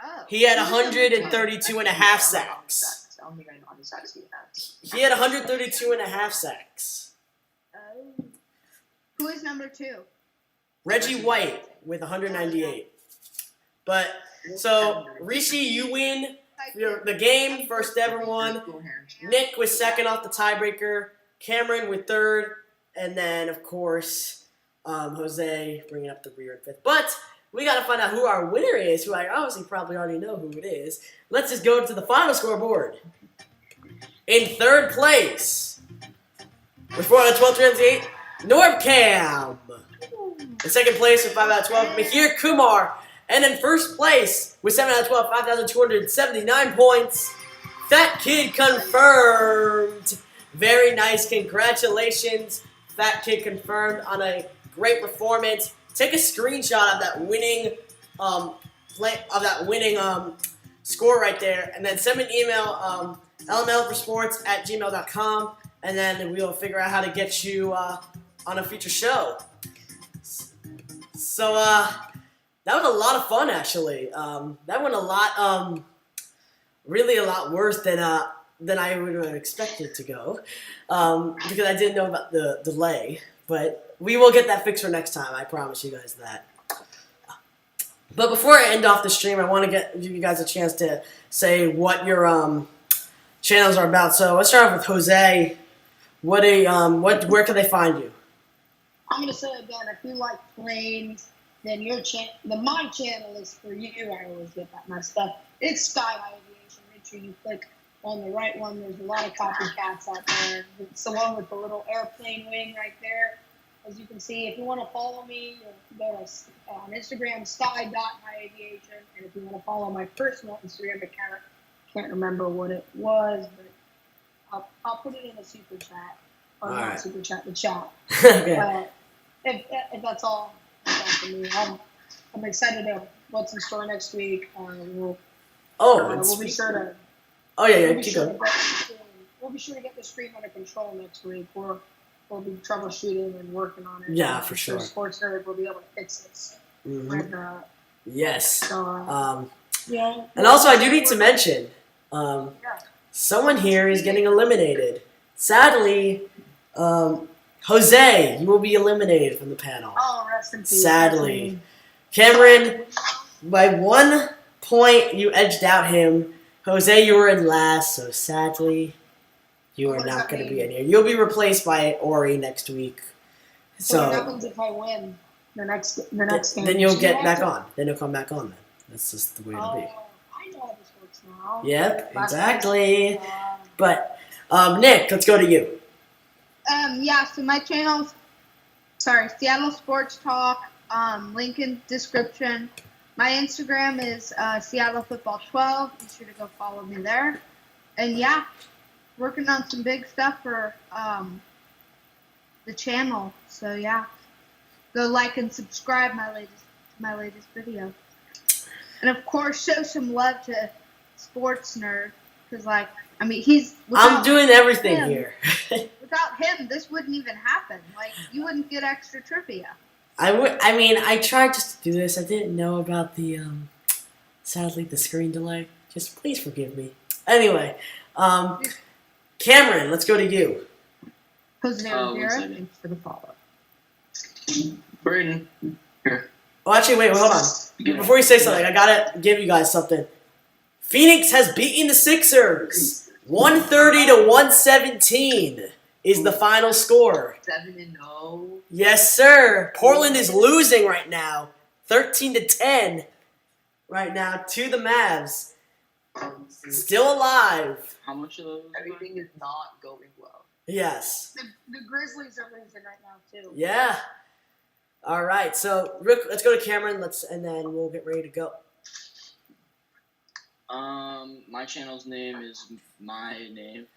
[SPEAKER 3] Oh.
[SPEAKER 1] He had 132 and a half sacks.
[SPEAKER 4] I don't think I know how many sacks he has.
[SPEAKER 1] He had 132 and a half sacks.
[SPEAKER 3] Oh. Who is number 2?
[SPEAKER 1] Reggie White with 198. But so Rishi, you win the game, first ever one. Nick was second off the tiebreaker. Cameron with third, and then of course Jose bringing up the rear in fifth. But we got to find out who our winner is, who I obviously probably already know who it is. Let's just go to the final scoreboard. In third place, with 4 out of 12 38, NordCam. In second place with 5 out of 12, Mihir Kumar. And in first place with 7 out of 12, 5,279 points, Fat Kid Confirmed. Very nice. Congratulations, Fat Kid Confirmed, on a great performance. Take a screenshot of that winning score right there, and then send me an email, lmlforsports@gmail.com, and then we'll figure out how to get you on a future show. So that was a lot of fun, actually. That went a lot, really a lot worse than I would have expected to go, because I didn't know about the delay. But we will get that fixed for next time. I promise you guys that. But before I end off the stream, I want to give you guys a chance to say what your channels are about. So let's start off with Jose. Where can they find you?
[SPEAKER 2] I'm gonna say again, if you like planes, then my channel is for you. I always get that messed up. It's Sky High Aviation. Make sure you click on the right one. There's a lot of copycats out there. It's the one with the little airplane wing right there. As you can see, if you want to follow me, you go to on Instagram, sky.highaviation. And if you want to follow my personal Instagram account, can't remember what it was, but I'll put it in a super chat. Or
[SPEAKER 1] All
[SPEAKER 2] not
[SPEAKER 1] right.
[SPEAKER 2] super chat, the chat.
[SPEAKER 1] Okay.
[SPEAKER 2] If that's all for me, I'm excited to what's in store next week. We'll be sure to.
[SPEAKER 1] Oh yeah,
[SPEAKER 2] We'll be
[SPEAKER 1] keep
[SPEAKER 2] sure
[SPEAKER 1] going.
[SPEAKER 2] we'll be sure to get the stream under control next week. We'll be troubleshooting and working on it.
[SPEAKER 1] Yeah,
[SPEAKER 2] and
[SPEAKER 1] for
[SPEAKER 2] I'm
[SPEAKER 1] sure.
[SPEAKER 2] SportsNerd will be able to fix this.
[SPEAKER 1] Mhm.
[SPEAKER 2] And,
[SPEAKER 1] Yes.
[SPEAKER 2] so, yeah.
[SPEAKER 1] And also, I do need to mention,
[SPEAKER 2] Yeah.
[SPEAKER 1] someone here is getting eliminated. Sadly, Jose, you will be eliminated from the panel.
[SPEAKER 2] Oh, rest in peace.
[SPEAKER 1] Sadly. Cameron, by 1 point, you edged out him. Jose, you were in last, so sadly, you are
[SPEAKER 2] What does
[SPEAKER 1] not
[SPEAKER 2] that
[SPEAKER 1] going to be
[SPEAKER 2] mean?
[SPEAKER 1] in here. You'll be replaced by Ori next week.
[SPEAKER 2] So what
[SPEAKER 1] So
[SPEAKER 2] happens if I win the next game?
[SPEAKER 1] then you'll
[SPEAKER 2] Do you
[SPEAKER 1] get
[SPEAKER 2] have
[SPEAKER 1] back
[SPEAKER 2] to-
[SPEAKER 1] on. Then you'll come back on. Then that's just the way it'll be.
[SPEAKER 2] I know how this works now.
[SPEAKER 1] Yep,
[SPEAKER 2] Last
[SPEAKER 1] exactly.
[SPEAKER 2] week,
[SPEAKER 1] But Nick, let's go to you.
[SPEAKER 3] Yeah, so my channel's, Seattle Sports Talk, link in description. My Instagram is Seattle Football 12. Be sure to go follow me there. And yeah, working on some big stuff for the channel. So yeah, go like and subscribe my latest video. And of course, show some love to SportsNerd because he's.
[SPEAKER 1] I'm doing everything
[SPEAKER 3] him,
[SPEAKER 1] here.
[SPEAKER 3] Without him, this wouldn't even happen. You wouldn't get extra trivia.
[SPEAKER 1] I tried just to do this. I didn't know about the sadly the screen delay. Just please forgive me. Anyway, Cameron, let's go to you.
[SPEAKER 3] Jose
[SPEAKER 5] one
[SPEAKER 3] Rivera,
[SPEAKER 5] second.
[SPEAKER 3] thanks for the follow.
[SPEAKER 5] Braden, here.
[SPEAKER 1] Oh, actually, wait, hold on. Before you say something, I gotta give you guys something. Phoenix has beaten the Sixers. 130 to 117 is the final score.
[SPEAKER 4] 7-0.
[SPEAKER 1] Yes, sir. Portland is losing right now, 13 to 10 right now to the Mavs. Still alive.
[SPEAKER 5] How much of those?
[SPEAKER 4] Everything is not going well.
[SPEAKER 1] Yes.
[SPEAKER 2] The Grizzlies are losing right now too.
[SPEAKER 1] Yeah. All right. So let's go to Cameron. And then we'll get ready to go.
[SPEAKER 5] My channel's name is my name,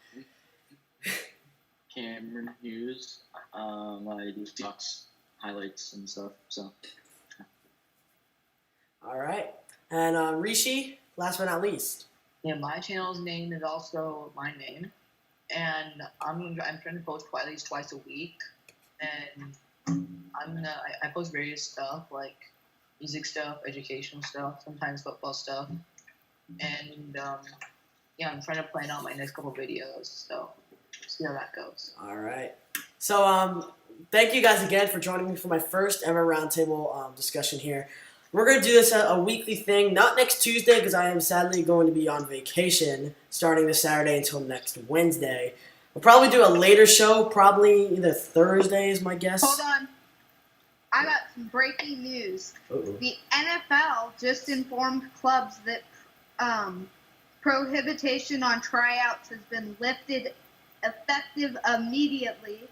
[SPEAKER 5] Cameron Hughes. I do stocks, highlights, and stuff. So.
[SPEAKER 1] All right. And Rishi, last but not least.
[SPEAKER 4] Yeah, my channel's name is also my name, and I'm trying to post at least twice a week, and I post various stuff like music stuff, educational stuff, sometimes football stuff, and I'm trying to plan out my next couple videos, so see how that goes.
[SPEAKER 1] All right. So thank you guys again for joining me for my first ever roundtable discussion here. We're going to do this a weekly thing, not next Tuesday because I am sadly going to be on vacation starting this Saturday until next Wednesday. We'll probably do a later show, probably either Thursday is my guess.
[SPEAKER 3] Hold on. I got some breaking news.
[SPEAKER 1] Uh-oh.
[SPEAKER 3] The NFL just informed clubs that prohibition on tryouts has been lifted effective immediately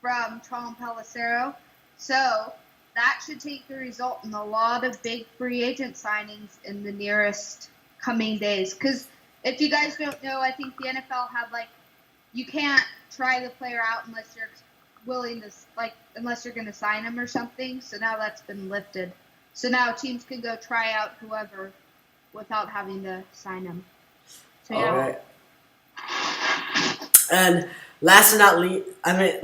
[SPEAKER 3] from Tom Pelissero. So that should take the result in a lot of big free agent signings in the nearest coming days. Because if you guys don't know, I think the NFL had you can't try the player out unless you're willing to, unless you're going to sign him or something. So now that's been lifted. So now teams can go try out whoever without having to sign him. So yeah.
[SPEAKER 1] All right. And last but not least, I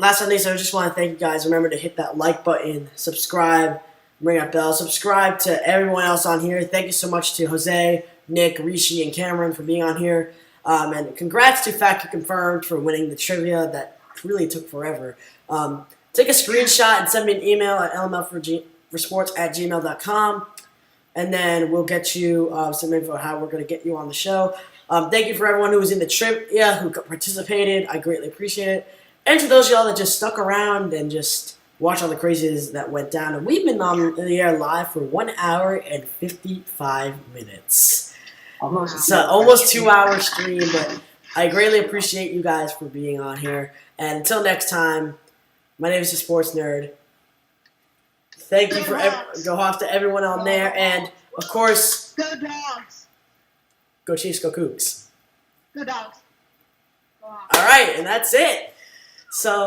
[SPEAKER 1] just want to thank you guys. Remember to hit that like button, subscribe, ring that bell. Subscribe to everyone else on here. Thank you so much to Jose, Nick, Rishi, and Cameron for being on here. And congrats to Fact You Confirmed for winning the trivia that really took forever. Take a screenshot and send me an email at lmlforsports@gmail.com. And then we'll get you some info on how we're going to get you on the show. Thank you for everyone who was in the trivia, who participated. I greatly appreciate it. And to those of y'all that just stuck around and just watched all the craziness that went down. And we've been on the air live for 1 hour and 55 minutes. Almost 2 hour stream, but I greatly appreciate you guys for being on here. And until next time, my name is the Sports Nerd. Thank you for go off to everyone on there, and of course,
[SPEAKER 3] Go Dogs.
[SPEAKER 1] go Chiefs, go Cougs.
[SPEAKER 3] Go Dogs.
[SPEAKER 1] All right, and that's it. So.